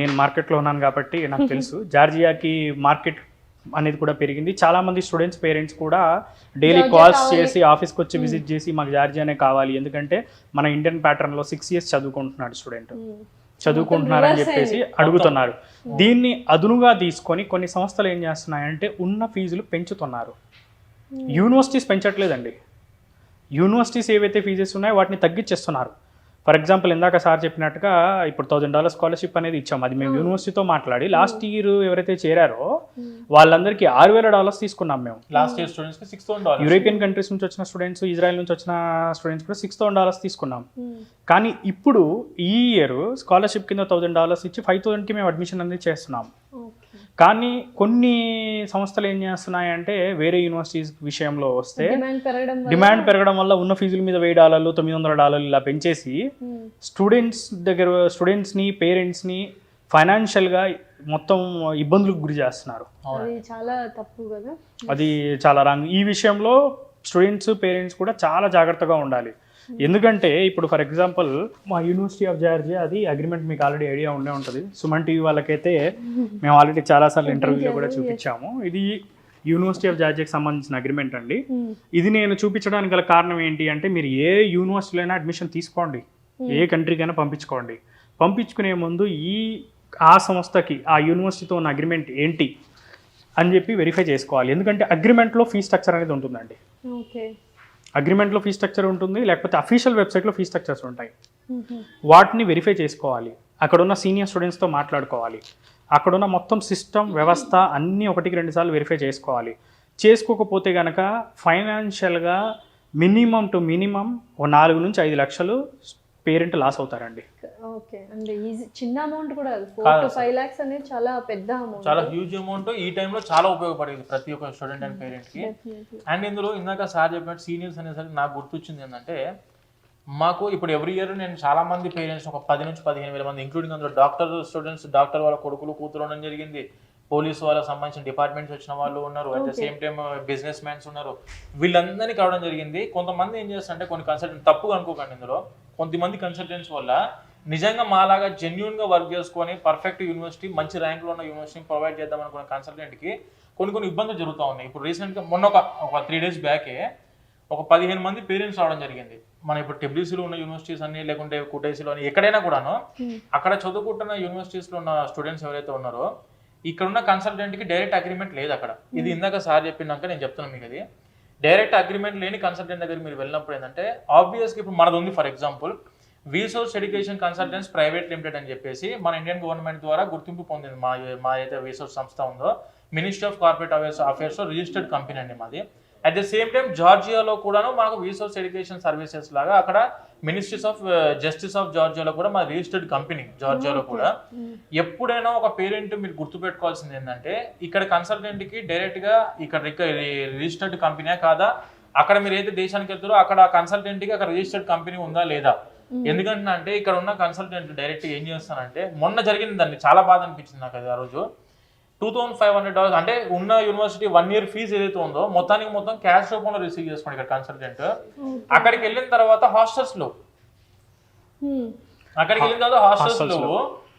నేను మార్కెట్లో ఉన్నాను కాబట్టి నాకు తెలుసు జార్జియాకి మార్కెట్ అనేది కూడా పెరిగింది. చాలా మంది స్టూడెంట్స్ పేరెంట్స్ కూడా డైలీ కాల్స్ చేసి ఆఫీస్కి వచ్చి విజిట్ చేసి మాకు జార్జియానే కావాలి, ఎందుకంటే మన ఇండియన్ ప్యాటర్న్లో 6 years చదువుకుంటున్నాడు స్టూడెంట్, చదువుకుంటున్నారని చెప్పేసి అడుగుతున్నారు. దీన్ని అదునుగా తీసుకొని కొన్ని సంస్థలు ఏం చేస్తున్నాయంటే ఉన్న ఫీజులు పెంచుతున్నారు. యూనివర్సిటీస్ పెంచట్లేదండి, యూనివర్సిటీస్ ఏవైతే ఫీజెస్ ఉన్నాయో వాటిని తగ్గించేస్తున్నారు. ఫర్ ఎగ్జాంపుల్ ఇందాక సార్ చెప్పినట్టుగా ఇప్పుడు $1,000 స్కాలర్షిప్ అనేది ఇచ్చాం, అది మేము యూనివర్సిటీతో మాట్లాడి లాస్ట్ ఇయర్ ఎవరైతే చేరారో వాళ్ళందరికీ $6,000 తీసుకున్నాం మేము. లాస్ట్ ఇయర్ స్టూడెంట్స్ కి $6,000, యూరోపియన్ కంట్రీస్ నుంచి వచ్చిన స్టూడెంట్స్, ఇజ్రాయెల్ నుంచి వచ్చిన స్టూడెంట్స్ కూడా $6,000 తీసుకున్నాం. కానీ ఇప్పుడు ఈ ఇయర్ స్కాలర్షిప్ కింద $1,000 ఇచ్చి 5,000కి మేము అడ్మిషన్ అనేది చేస్తున్నాం. కానీ కొన్ని సంస్థలు ఏం చేస్తున్నాయంటే వేరే యూనివర్సిటీస్ విషయంలో వస్తే డిమాండ్ పెరగడం వల్ల ఉన్న ఫీజుల మీద $1,000, $900 ఇలా పెంచేసి స్టూడెంట్స్ని, పేరెంట్స్ని ఫైనాన్షియల్గా మొత్తం ఇబ్బందులకు గురి చేస్తున్నారు. అది చాలా తప్పు కదా. అది చాలా రాంగ్. ఈ విషయంలో స్టూడెంట్స్ పేరెంట్స్ కూడా చాలా జాగ్రత్తగా ఉండాలి. ఎందుకంటే ఇప్పుడు ఫర్ ఎగ్జాంపుల్ మా యూనివర్సిటీ ఆఫ్ జార్జియా అది అగ్రిమెంట్ మీకు ఆల్రెడీ ఐడియా ఉండే ఉంటుంది. సుమన్ టీవీ వాళ్ళకైతే మేము ఆల్రెడీ చాలాసార్లు ఇంటర్వ్యూలో కూడా చూపించాము. ఇది యూనివర్సిటీ ఆఫ్ జార్జియాకి సంబంధించిన అగ్రిమెంట్ అండి. ఇది నేను చూపించడానికి గల కారణం ఏంటి అంటే మీరు ఏ యూనివర్సిటీలో అయినా అడ్మిషన్ తీసుకోండి, ఏ కంట్రీకైనా పంపించుకోండి. పంపించుకునే ముందు ఆ సంస్థకి ఆ యూనివర్సిటీతో ఉన్న అగ్రిమెంట్ ఏంటి అని చెప్పి వెరిఫై చేసుకోవాలి. ఎందుకంటే అగ్రిమెంట్లో ఫీ స్ట్రక్చర్ అనేది ఉంటుందండి. ఓకే, అగ్రిమెంట్లో ఫీ స్ట్రక్చర్ ఉంటుంది, లేకపోతే అఫీషియల్ వెబ్సైట్లో ఫీ స్ట్రక్చర్స్ ఉంటాయి. వాటిని వెరిఫై చేసుకోవాలి. అక్కడున్న సీనియర్ స్టూడెంట్స్తో మాట్లాడుకోవాలి. అక్కడున్న మొత్తం సిస్టమ్ వ్యవస్థ అన్నీ 1-2 సార్లు వెరిఫై చేసుకోవాలి. చేసుకోకపోతే కనుక ఫైనాన్షియల్గా మినిమం టు మినిమం 4 నుంచి 5 లక్షలు పేరెంట్ లాస్ అవుతారండి. ఓకే, అంటే ఈజీ చిన్న అమౌంట్ కూడా 4 to 5 lakhs అనేది చాలా పెద్ద అమౌంట్, చాలా హ్యూజ్ అమౌంట్. ఈ టైంలో చాలా ఉపయోగపడేది ప్రతి ఒక్క స్టూడెంట్ అండ్ పేరెంట్కి. అండ్ ఇందులో ఇందాక సార్ చెప్పినట్టు సీనియర్స్ అనేసరికి నాకు గుర్తొచ్చింది ఏంటంటే, మాకు ఇప్పుడు ఎవ్రీ ఇయర్ నేను చాలా మంది పేరెంట్స్ ఒక 10 నుంచి 15,000 మంది ఇంక్లూడింగ్ అందులో డాక్టర్ వాళ్ళ కొడుకులు కూతురు ఉండడం జరిగింది, పోలీసు వాళ్ళకి సంబంధించిన డిపార్ట్మెంట్స్ వచ్చిన వాళ్ళు ఉన్నారు, at the same time business mans ఉన్నారు. వీళ్ళందరినీ కావడం జరిగింది. కొంతమంది ఏం చేస్తారంటే కొన్ని కన్సల్టెంట్ తప్పుగా అనుకోకండి, ఇందులో కొంతమంది కన్సల్టెంట్స్ వల్ల నిజంగా మాలాగా జెన్యున్గా వర్క్ చేసుకొని పర్ఫెక్ట్ యూనివర్సిటీ మంచి ర్యాంక్లో ఉన్న యూనివర్సిటీని ప్రొవైడ్ చేద్దాం అనుకున్న కన్సల్టెంట్కి కొన్ని ఇబ్బందులు జరుగుతూ ఉన్నాయి. ఇప్పుడు రీసెంట్గా మొన్న ఒక 3 days బ్యాకే ఒక 15 మంది పేరెంట్స్ రావడం జరిగింది. మన ఇప్పుడు టెబ్లీసీలో ఉన్న యూనివర్సిటీస్ అన్ని లేకుంటే కుటైసీలో అని ఎక్కడైనా కూడాను అక్కడ చదువుకుంటున్న యూనివర్సిటీస్లో ఉన్న స్టూడెంట్స్ ఎవరైతే ఉన్నారో ఇక్కడ ఉన్న కన్సల్టెంట్కి డైరెక్ట్ అగ్రిమెంట్ లేదు అక్కడ. ఇది ఇందాక సార్ చెప్పినాక నేను చెప్తున్నాను మీకు, అది డైరెక్ట్ అగ్రిమెంట్ లేని కన్సల్టెంట్ దగ్గర మీరు వెళ్ళినప్పుడు ఏంటంటే ఆబ్వియస్గా ఇప్పుడు మనది ఉంది. For example వీసోర్స్ education consultants private limited అని చెప్పేసి మన ఇండియన్ గవర్నమెంట్ ద్వారా గుర్తింపు పొందింది. మా అయితే వీసోర్స్ సంస్థ ఉందో ministry of corporate affairs registered company అండి మాది. అట్ ద సేమ్ టైం జార్జియాలో కూడాను మాకు వీసోర్స్ ఎడ్యుకేషన్ సర్వీసెస్ లాగా అక్కడ మినిస్ట్రీస్ ఆఫ్ జస్టిస్ ఆఫ్ జార్జియాలో కూడా మా రిజిస్టర్డ్ కంపెనీ జార్జియాలో కూడా. ఎప్పుడైనా ఒక పేరెంట్ మీరు గుర్తుపెట్టుకోవాల్సింది ఏంటంటే ఇక్కడ కన్సల్టెంట్కి డైరెక్ట్గా ఇక్కడ రిజిస్టర్డ్ కంపెనీ కాదా, అక్కడ మీరు ఏదైతే దేశానికి వెళ్తారో అక్కడ కన్సల్టెంట్కి అక్కడ రిజిస్టర్డ్ కంపెనీ ఉందా లేదా. ఎందుకంటే ఇక్కడ ఉన్న కన్సల్టెంట్ డైరెక్ట్ ఏం చేస్తానంటే, మొన్న జరిగిందండి చాలా బాధ అనిపించింది నాకు అది. ఆ రోజు $2,500 అంటే ఉన్న యూనివర్సిటీ 1 year ఫీజు ఏదైతే ఉందో మొత్తం క్యాష్ రూపంలో రిసీవ్ చేసుకోండి ఇక్కడ కన్సల్టెంట్. అక్కడికి వెళ్ళిన తర్వాత హాస్టల్స్ లో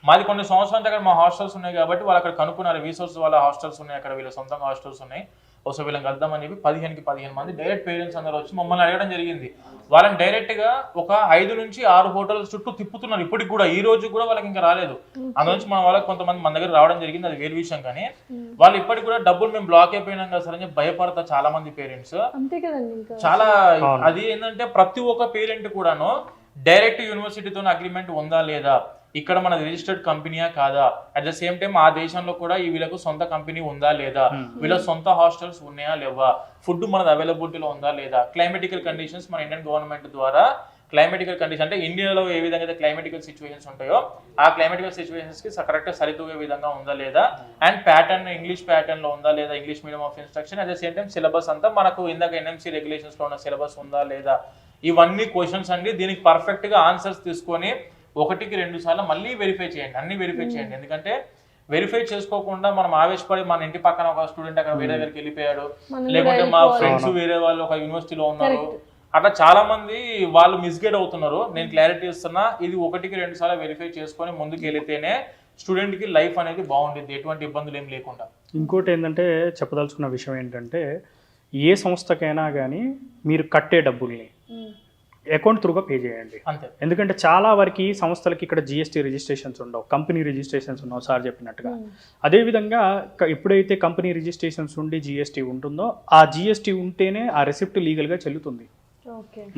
మాది కొన్ని సంవత్సరాల దగ్గర మా హాస్టల్స్ ఉన్నాయి కాబట్టి వాళ్ళు అక్కడ కనుక్కున్నారు, రీసోర్స్ వాళ్ళ హాస్టల్స్ ఉన్నాయి అక్కడ, వీళ్ళ సొంతంగా హాస్టల్స్ ఉన్నాయి, ఒకసారి వీళ్ళని కలుద్దామని చెప్పి 15 మంది డైరెక్ట్ పేరెంట్స్ అందరూ వచ్చి మమ్మల్ని అడగడం జరిగింది. వాళ్ళని డైరెక్ట్ గా ఒక 5 నుంచి 6 హోటల్స్ చుట్టూ తిప్పుతున్నారు. ఇప్పటికి కూడా ఈ రోజు కూడా వాళ్ళకి ఇంకా రాలేదు. అందులోంచి మన వాళ్ళకి కొంతమంది మన దగ్గర రావడం జరిగింది, అది వేరే విషయం. కానీ వాళ్ళు ఇప్పటికి కూడా డబ్బులు మేము బ్లాక్ అయిపోయినాం కదా సార్ అని భయపడతా చాలా మంది పేరెంట్స్. చాలా అది ఏంటంటే ప్రతి ఒక్క పేరెంట్ కూడాను డైరెక్ట్ యూనివర్సిటీతో అగ్రిమెంట్ ఉందా లేదా, ఇక్కడ మన రిజిస్టర్డ్ కంపెనీయా కాదా, అట్ ద సేమ్ టైం ఆ దేశంలో కూడా ఈ వీళ్ళకు సొంత కంపెనీ ఉందా లేదా, వీళ్ళ సొంత హాస్టల్స్ ఉన్నాయా లేవా, ఫుడ్ మనది అవైలబిలిటీలో ఉందా లేదా, క్లైమేటికల్ కండిషన్స్ మన ఇండియన్ గవర్నమెంట్ ద్వారా క్లైమేటికల్ కండిషన్ అంటే ఇండియాలో ఏ విధంగా అయితే క్లైమేటికల్ సిచ్యువేషన్స్ ఉంటాయో ఆ క్లైమేటికల్ సిచ్యువేషన్స్ కి కరెక్ట్ సరితూగే విధంగా ఉందా లేదా, అండ్ ప్యాటర్న్ ఇంగ్లీష్ ప్యాటర్న్ లో ఉందా లేదా, English medium of instruction, at the same time syllabus అంతా మనకు ఇందాక ఎన్ఎంసీ రెగ్యులేషన్స్ లో ఉన్న సిలబస్ ఉందా లేదా. ఇవన్నీ క్వశ్చన్స్ అండి. దీనికి పర్ఫెక్ట్ గా ఆన్సర్స్ తీసుకొని 1-2 సార్లు మళ్ళీ వెరిఫై చేయండి, అన్ని వెరిఫై చేయండి. ఎందుకంటే వెరిఫై చేసుకోకుండా మనం ఆవేశపడి మన ఇంటి పక్కన ఒక స్టూడెంట్ అక్కడ వేరే దగ్గరికి వెళ్ళిపోయాడు, లేకుంటే మా ఫ్రెండ్స్ వేరే వాళ్ళు ఒక యూనివర్సిటీలో ఉన్నారు, అట్లా చాలా మంది వాళ్ళు మిస్గైడ్ అవుతున్నారు. నేను క్లారిటీ ఇస్తున్నా, ఇది 1-2 సార్లు వెరిఫై చేసుకొని ముందుకు వెళితేనే స్టూడెంట్ కి లైఫ్ అనేది బాగుంటుంది, ఎటువంటి ఇబ్బందులు ఏం లేకుండా. ఇంకోటి ఏంటంటే చెప్పదలుచుకున్న విషయం ఏంటంటే, ఏ సంస్థకైనా కానీ మీరు కట్టే డబ్బుల్ని అకౌంట్ త్రూగా పే చేయండి అంతే. ఎందుకంటే చాలా వరకు సంస్థలకి ఇక్కడ జిఎస్టీ రిజిస్ట్రేషన్స్ ఉండవు, కంపెనీ రిజిస్ట్రేషన్స్ ఉండవు సార్ చెప్పినట్టుగా. అదేవిధంగా ఎప్పుడైతే కంపెనీ రిజిస్ట్రేషన్స్ ఉండి జిఎస్టీ ఉంటుందో ఆ జిఎస్టీ ఉంటేనే ఆ రెసిప్ట్ లీగల్గా చెల్లుతుంది.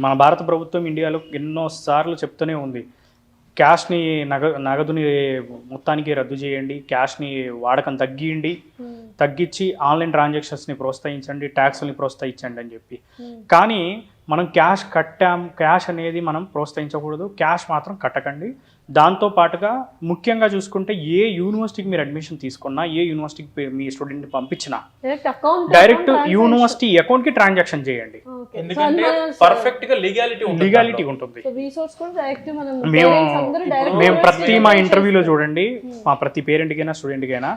మన భారత ప్రభుత్వం ఇండియాలో ఎన్నో సార్లు చెప్తూనే ఉంది, క్యాష్ని నగదుని మొత్తానికి రద్దు చేయండి, క్యాష్ని వాడకం తగ్గియండి, తగ్గించి ఆన్లైన్ ట్రాన్సాక్షన్స్ని ప్రోత్సహించండి, ట్యాక్స్ని ప్రోత్సహించండి అని చెప్పి. కానీ మనం క్యాష్ అనేది మనం ప్రోత్సహించకూడదు, క్యాష్ మాత్రం కట్టకండి. దాంతో పాటుగా ముఖ్యంగా చూసుకుంటే ఏ యూనివర్సిటీకి మీరు అడ్మిషన్ తీసుకున్నా, ఏ యూనివర్సిటీకి మీ స్టూడెంట్ని పంపించినా డైరెక్ట్ యూనివర్సిటీ అకౌంట్కి ట్రాన్సాక్షన్ చేయండి. ఎందుకంటే పర్ఫెక్ట్ గా లీగాలిటీ ఉంటుంది. మేము ప్రతి మా ఇంటర్వ్యూలో చూడండి, మా ప్రతి పేరెంట్కైనా స్టూడెంట్కైనా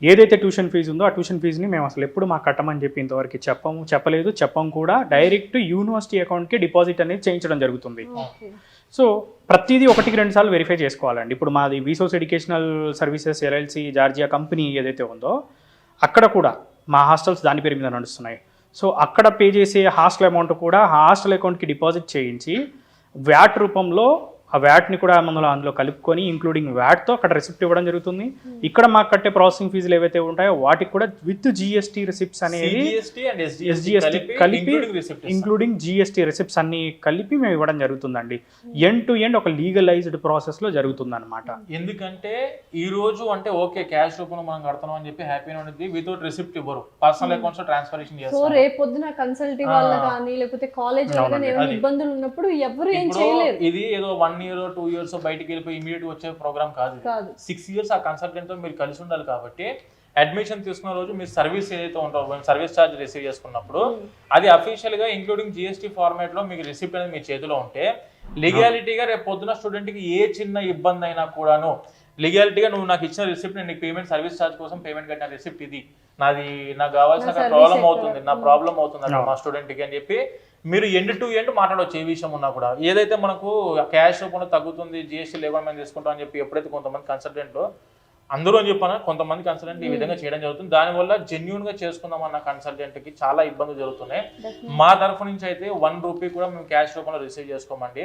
ఏదైతే ట్యూషన్ ఫీజు ఉందో ఆ ట్యూషన్ ఫీజుని మేము అసలు ఎప్పుడు మాకు కట్టమని చెప్పి ఇంతవరకు చెప్పం కూడా. డైరెక్ట్ యూనివర్సిటీ అకౌంట్కి డిపాజిట్ అనేది చేయించడం జరుగుతుంది. సో ప్రతిదీ 1-2 సార్లు వెరిఫై చేసుకోవాలండి. ఇప్పుడు మాది విసోస్ educational services LLC Georgia company ఏదైతే ఉందో అక్కడ కూడా మా హాస్టల్స్ దాని పేరు మీద నడుస్తున్నాయి. సో అక్కడ పే చేసే హాస్టల్ అమౌంట్ కూడా హాస్టల్ అకౌంట్కి డిపాజిట్ చేయించి వ్యాట్ రూపంలో ఆ వ్యాట్ని కూడా అందులో కలుపుకొని ఇంక్లూడింగ్ వ్యాట్తో అక్కడ రెసిప్ట్ ఇవ్వడం జరుగుతుంది. ఇక్కడ మాకు కట్టే ప్రాసెసింగ్ ఫీజులు ఏవైతే ఉంటాయో వాటికి కూడా విత్ GST రిసిప్ట్స్ అనేది SGST కలిపి ఇంక్లూడింగ్ GST రిసిప్ట్స్ అన్ని కలిపి మేము ఇవ్వడం జరుగుతుందండి. ఎండ్ టు ఎండ్ ఒక లీగలైజ్డ్ ప్రాసెస్లో జరుగుతుంది అనమాట. ఎందుకంటే ఈ రోజు అంటే ఓకే క్యాష్ రూపంలో మనం కడతాం అని చెప్పి హ్యాపీ ఉండేది, వితౌట్ రిసిప్ట్ ఇవ్వరు, పర్సనల్ అకౌంట్స్ లో ట్రాన్స్ఫరేషన్ చేస్తారు. సో రేపు పొద్దున కన్సల్టీ వాళ్ళ కానీ లేకపోతే కాలేజ్ వాళ్ళ ఏమైనా ఇబ్బందులు ఉన్నప్పుడు ఎవరు ఏం చేయలేరు. ఇది ఏదో 1 year 2 years బయటికి వెళ్ళిపోయి ఇమీడియట్ వచ్చే ప్రోగ్రామ్ కాదు. 6 years ఆ కన్సల్టెంట్ తో మీరు కలిసి ఉండాలి. కాబట్టి అడ్మిషన్ తీసుకున్న రోజు మీరు సర్వీస్ ఏదైతే ఉంటారో మేము సర్వీస్ ఛార్జ్ రిసీవ్ చేసుకున్నప్పుడు అది అఫీషియల్ గా ఇంక్లూడింగ్ GST ఫార్మాట్ లో మీకు రిసిప్ట్ అనేది మీ చేతిలో ఉంటే లీగాలిటీగా రేపు పొద్దున స్టూడెంట్ కి ఏ చిన్న ఇబ్బంది అయినా కూడాను లీగాలిటీగా నువ్వు నాకు ఇచ్చిన రిసిప్ట్, నేను పేమెంట్ సర్వీస్ ఛార్జ్ కోసం పేమెంట్ కట్టిన రిసిప్ట్ ఇది, నాకు కావాల్సిన ప్రాబ్లం అవుతుంది మా స్టూడెంట్ కి అని చెప్పి మీరు ఎండ్ టు ఎండ్ మాట్లాడవచ్చు. ఏ విషయం ఉన్నా కూడా ఏదైతే మనకు క్యాష్ రూపంలో తగ్గుతుంది, GST లేకుండా మేము తీసుకుంటాం అని చెప్పి ఎప్పుడైతే కొంతమంది కన్సల్టెంట్లు అందరూ అని చెప్పాను, కొంతమంది కన్సల్టెంట్ ఈ విధంగా చేయడం జరుగుతుంది. దానివల్ల జెన్యూన్ గా చేసుకుందాం అన్న కన్సల్టెంట్ కి చాలా ఇబ్బందులు జరుగుతున్నాయి. మా తరఫు నుంచి అయితే 1 రూపీ కూడా మేము క్యాష్ రూపంలో రిసీవ్ చేసుకోమండి.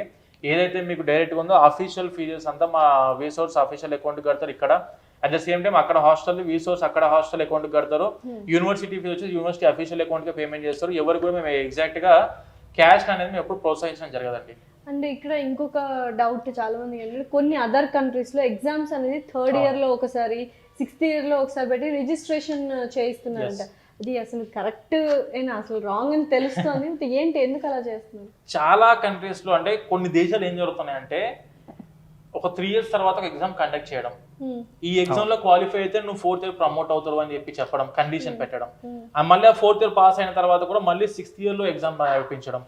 ఏదైతే మీకు డైరెక్ట్ ఉందో అఫీషియల్ ఫీజెస్ అంతా మా విసోర్స్ అఫీషియల్ అకౌంట్ కడతారు ఇక్కడ. అట్ ద సేమ్ టైం అక్కడ హాస్టల్ విసోర్స్ అక్కడ హాస్టల్ అకౌంట్ కడతారు. యూనివర్సిటీ ఫీజు వచ్చి యూనివర్సిటీ అఫీషియల్ అకౌంట్ కి పేమెంట్ చేస్తారు. ఎవరు కూడా మేము ఎగ్జాక్ట్ గా క్యాష్ అనేది మేము ఎప్పుడు ప్రోత్సహించడం జరగదండి. అండ్ ఇక్కడ ఇంకొక డౌట్ చాలా మంది ఏంటంటే కొన్ని అదర్ కంట్రీస్ లో ఎగ్జామ్స్ అనేది 3rd year లో ఒకసారి 6th year లో ఒకసారి పెట్టి రిజిస్ట్రేషన్ చేయిస్తున్నారంట. అది అసలు కరెక్ట్ అయినా అసలు రాంగ్ అని తెలుస్తుంది ఏంటి, ఎందుకు అలా చేస్తున్నారు? చాలా కంట్రీస్ లో అంటే కొన్ని దేశాలు ఏం జరుగుతున్నాయంటే ఒక 3 years తర్వాత ఒక ఎగ్జామ్ కండక్ట్ చేయడం, ఈ ఎగ్జామ్ లో క్వాలిఫై అయితే నువ్వు 4th year ప్రమోట్ అవుతావు అని చెప్పి చెప్పడం, కండిషన్ పెట్టడం. మళ్ళీ ఆ 4th year పాస్ అయిన తర్వాత కూడా మళ్ళీ 6th year లో ఎగ్జామ్ రాయించడం.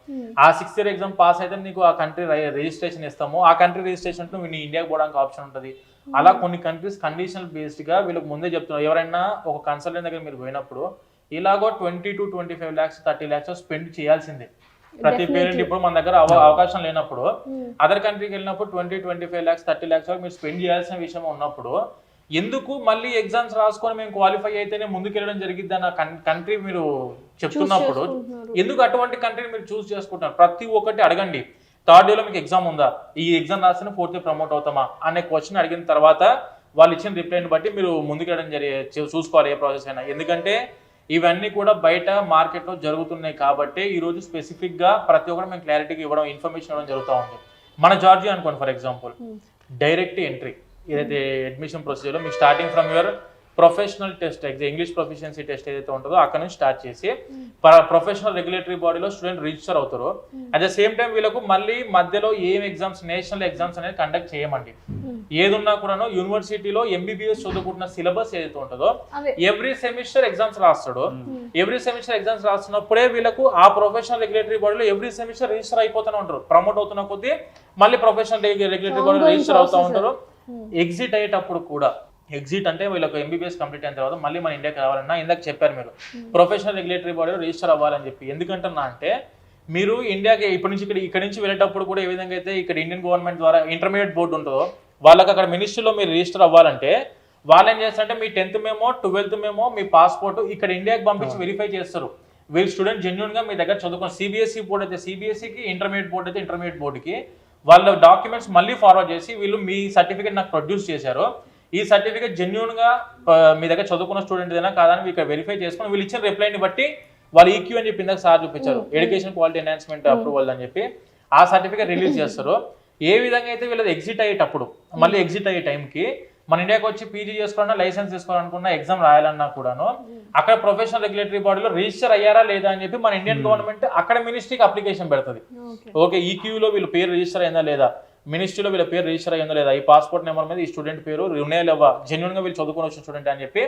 ఆ 6th year ఎగ్జామ్ పాస్ అయితే నీకు ఆ కంట్రీ రిజిస్ట్రేషన్ ఇస్తాము, ఆ కంట్రీ రిజిస్ట్రేషన్ నువ్వు నీ ఇండియాకి పోవడానికి ఆప్షన్ ఉంటుంది. అలా కొన్ని కంట్రీస్ కండిషనల్ బేస్డ్ గా వీళ్ళకి ముందే చెప్తున్నారు. ఎవరైనా ఒక కన్సల్టెంట్ దగ్గర మీరు పోయినప్పుడు ఇలాగో 20 to 25 lakhs 30 lakhs స్పెండ్ చేయాల్సిందే ప్రతి పేరెంట్. ఇప్పుడు మన దగ్గర అవకాశం లేనప్పుడు అదర్ కంట్రీకి వెళ్ళినప్పుడు 20-25 lakhs 30 lakhs వరకు మీరు స్పెండ్ చేయాల్సిన విషయం ఉన్నప్పుడు ఎందుకు మళ్ళీ ఎగ్జామ్స్ రాసుకొని మేము క్వాలిఫై అయితేనే ముందుకెళ్ళడం జరిగిద్ది అన్న కంట్రీ మీరు చెప్తున్నప్పుడు ఎందుకు అటువంటి కంట్రీ మీరు చూస్ చేసుకుంటున్నారు? ప్రతి ఒక్కటి అడగండి. 3rd year లో మీకు ఎగ్జామ్ ఉందా, ఈ ఎగ్జామ్ రాసిన 4th year ప్రమోట్ అవుతామా అనే క్వశ్చన్ అడిగిన తర్వాత వాళ్ళు ఇచ్చిన రిప్లైని బట్టి మీరు ముందుకెళ్ళడం చూసుకోవాలి ఏ ప్రాసెస్ అయినా. ఎందుకంటే ఇవన్నీ కూడా బయట మార్కెట్లో జరుగుతున్నాయి కాబట్టి ఈరోజు స్పెసిఫిక్గా ప్రతి ఒక్కరు మేము క్లారిటీగా ఇవ్వడం, ఇన్ఫర్మేషన్ ఇవ్వడం జరుగుతూ ఉంది. మన జార్జియా అనుకోండి ఫర్ ఎగ్జాంపుల్, డైరెక్ట్ ఎంట్రీ ఏదైతే అడ్మిషన్ ప్రొసీజర్లో మీకు starting from your professional test English proficiency test ఏదైతే ఉంటుందో అక్కడ నుంచి స్టార్ట్ చేసి ప్రొఫెషనల్ రెగ్యులేటరీ బాడీలో స్టూడెంట్ రిజిస్టర్ అవుతారు. అట్ ద సేమ్ టైం వీళ్ళకు మళ్ళీ మధ్యలో ఏం ఎగ్జామ్స్ నేషనల్ ఎగ్జామ్స్ అనేది కండక్ట్ చేయమండి. ఏదున్నా కూడాను యూనివర్సిటీలో MBBS చదువుకుంటున్న సిలబస్ ఏదైతే ఉంటుందో ఎవ్రీ సెమిస్టర్ ఎగ్జామ్స్ రాస్తాడు. ఎవ్రీ సెమిస్టర్ ఎగ్జామ్స్ రాస్తున్నప్పుడే వీళ్ళకు ఆ ప్రొఫెషనల్ రెగ్యులేటరీ బాడీలో ఎవ్రీ సెమిస్టర్ రిజిస్టర్ అయిపోతూనే ఉంటారు. ప్రమోట్ అవుతున్న కొద్దీ మళ్ళీ ప్రొఫెషనల్ రెగ్యులేటరీ బాడీలో రిజిస్టర్ అవుతూ ఉంటారు. ఎగ్జిట్ అయ్యేటప్పుడు కూడా ఎగ్జిట్ అంటే వీళ్ళకి MBBS కంప్లీట్ అయిన తర్వాత మళ్ళీ మన ఇండియాకి రావాలన్నా ఇందాక చెప్పారు మీరు ప్రొఫెషనల్ రెగ్యులేటరీ బాడీలో రిజిస్టర్ అవ్వాలని చెప్పి. ఎందుకంటున్నా అంటే మీరు ఇండియాకి ఇప్పటి నుంచి ఇక్కడ నుంచి వెళ్ళేటప్పుడు కూడా ఏ విధంగా అయితే ఇక్కడ ఇండియన్ గవర్నమెంట్ ద్వారా ఇంటర్మీడియట్ బోర్డు ఉంటుందో వాళ్ళకి అక్కడ మినిస్ట్రీలో మీరు రిజిస్టర్ అవ్వాలంటే వాళ్ళు ఏం చేస్తారంటే మీ 10th మేమో 12th మేమో మీ పాస్పోర్ట్ ఇక్కడ ఇండియాకి పంపించి వెరిఫై చేస్తారు. వీళ్ళు స్టూడెంట్ జెన్యూన్ గా మీ దగ్గర చదువుకున్న CBSE బోర్డు అయితే CBSEకి, ఇంటర్మీడియట్ బోర్డు అయితే ఇంటర్మీడియట్ బోర్డుకి వాళ్ళ డాక్యుమెంట్స్ మళ్ళీ ఫార్వర్డ్ చేసి వీళ్ళు మీ సర్టిఫికేట్ నాకు ప్రొడ్యూస్ చేశారు, ఈ సర్టిఫికేట్ జెన్యూన్ గా మీ దగ్గర చదువుకున్న స్టూడెంట్ ఏదైనా కాదని ఇక్కడ వెరిఫై చేసుకుని వీళ్ళు ఇచ్చిన రిప్లైని బట్టి వాళ్ళు EQ అని చెప్పి ఇందాక సార్ చూపించారు, ఎడ్యుకేషన్ క్వాలిటీ ఎన్హాన్స్మెంట్ అప్రూవల్ అని చెప్పి ఆ సర్టిఫికేట్ రిలీజ్ చేస్తారు. ఏ విధంగా అయితే వీళ్ళది ఎగ్జిట్ అయ్యేటప్పుడు మళ్ళీ ఎగ్జిట్ అయ్యే టైంకి మన ఇండియాకి వచ్చి పీజీ చేసుకోవాలన్నా లైసెన్స్ తీసుకోవాలనుకున్నా ఎగ్జామ్ రాయాలన్నా కూడాను అక్కడ ప్రొఫెషనల్ రెగ్యులేటరీ బాడీలో రిజిస్టర్ అయ్యారా లేదా అని చెప్పి మన ఇండియన్ గవర్నమెంట్ అక్కడ మినిస్ట్రీకి అప్లికేషన్ పెడుతుంది. ఓకే, ఈ క్యూలో వీళ్ళ పేరు రిజిస్టర్ అయిందా లేదా, మినిస్ట్రీలో వీళ్ళ పేరు రిజిస్టర్ అయిందా లేదా, ఈ పాస్పోర్ట్ నెంబర్ మీద ఈ స్టూడెంట్ పేరు ఉన్నాయా లేవా, జెన్యున్ గా వీళ్ళు చదువుకొని వచ్చిన స్టూడెంట్ అని చెప్పి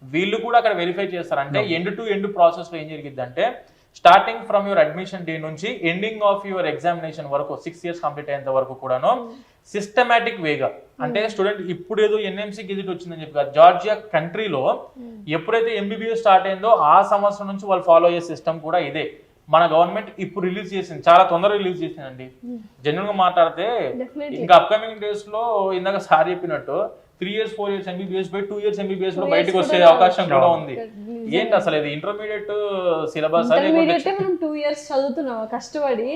వీళ్ళు కూడా అక్కడ వెరిఫై చేస్తారు. అంటే ఎండ్ టు ఎండ్ ప్రాసెస్ లో ఏం జరిగింది అంటే starting from your admission day నుంచి ఎండింగ్ ఆఫ్ యువర్ ఎగ్జామినేషన్ వరకు 6 years కంప్లీట్ అయ్యేంత వరకు కూడాను సిస్టమాటిక్ వేగా, అంటే స్టూడెంట్ ఇప్పుడు ఏదో ఎన్ఎంసీ గెజిట్ వచ్చిందని చెప్పి జార్జియా కంట్రీలో ఎప్పుడైతే ఎంబీబీఎస్ స్టార్ట్ అయిందో ఆ సంవత్సరం నుంచి వాళ్ళు ఫాలో అయ్యే సిస్టమ్ కూడా ఇదే. మన గవర్నమెంట్ ఇప్పుడు రిలీజ్ చేసింది, చాలా తొందరగా రిలీజ్ చేసిందండి. జెన్యున్ గా మాట్లాడితే ఇంకా అప్కమింగ్ డేస్ లో ఇందాక సార్ చెప్పినట్టు 3 years 4 years MBBS by 2 years MBBS లో బయటకు వచ్చే అవకాశం కూడా ఉంది. ఏంటి అసలు ఇది ఇంటర్మీడియట్ సిలబస్ అని మనం 2 years చదువుతున్నాం కష్టపడి,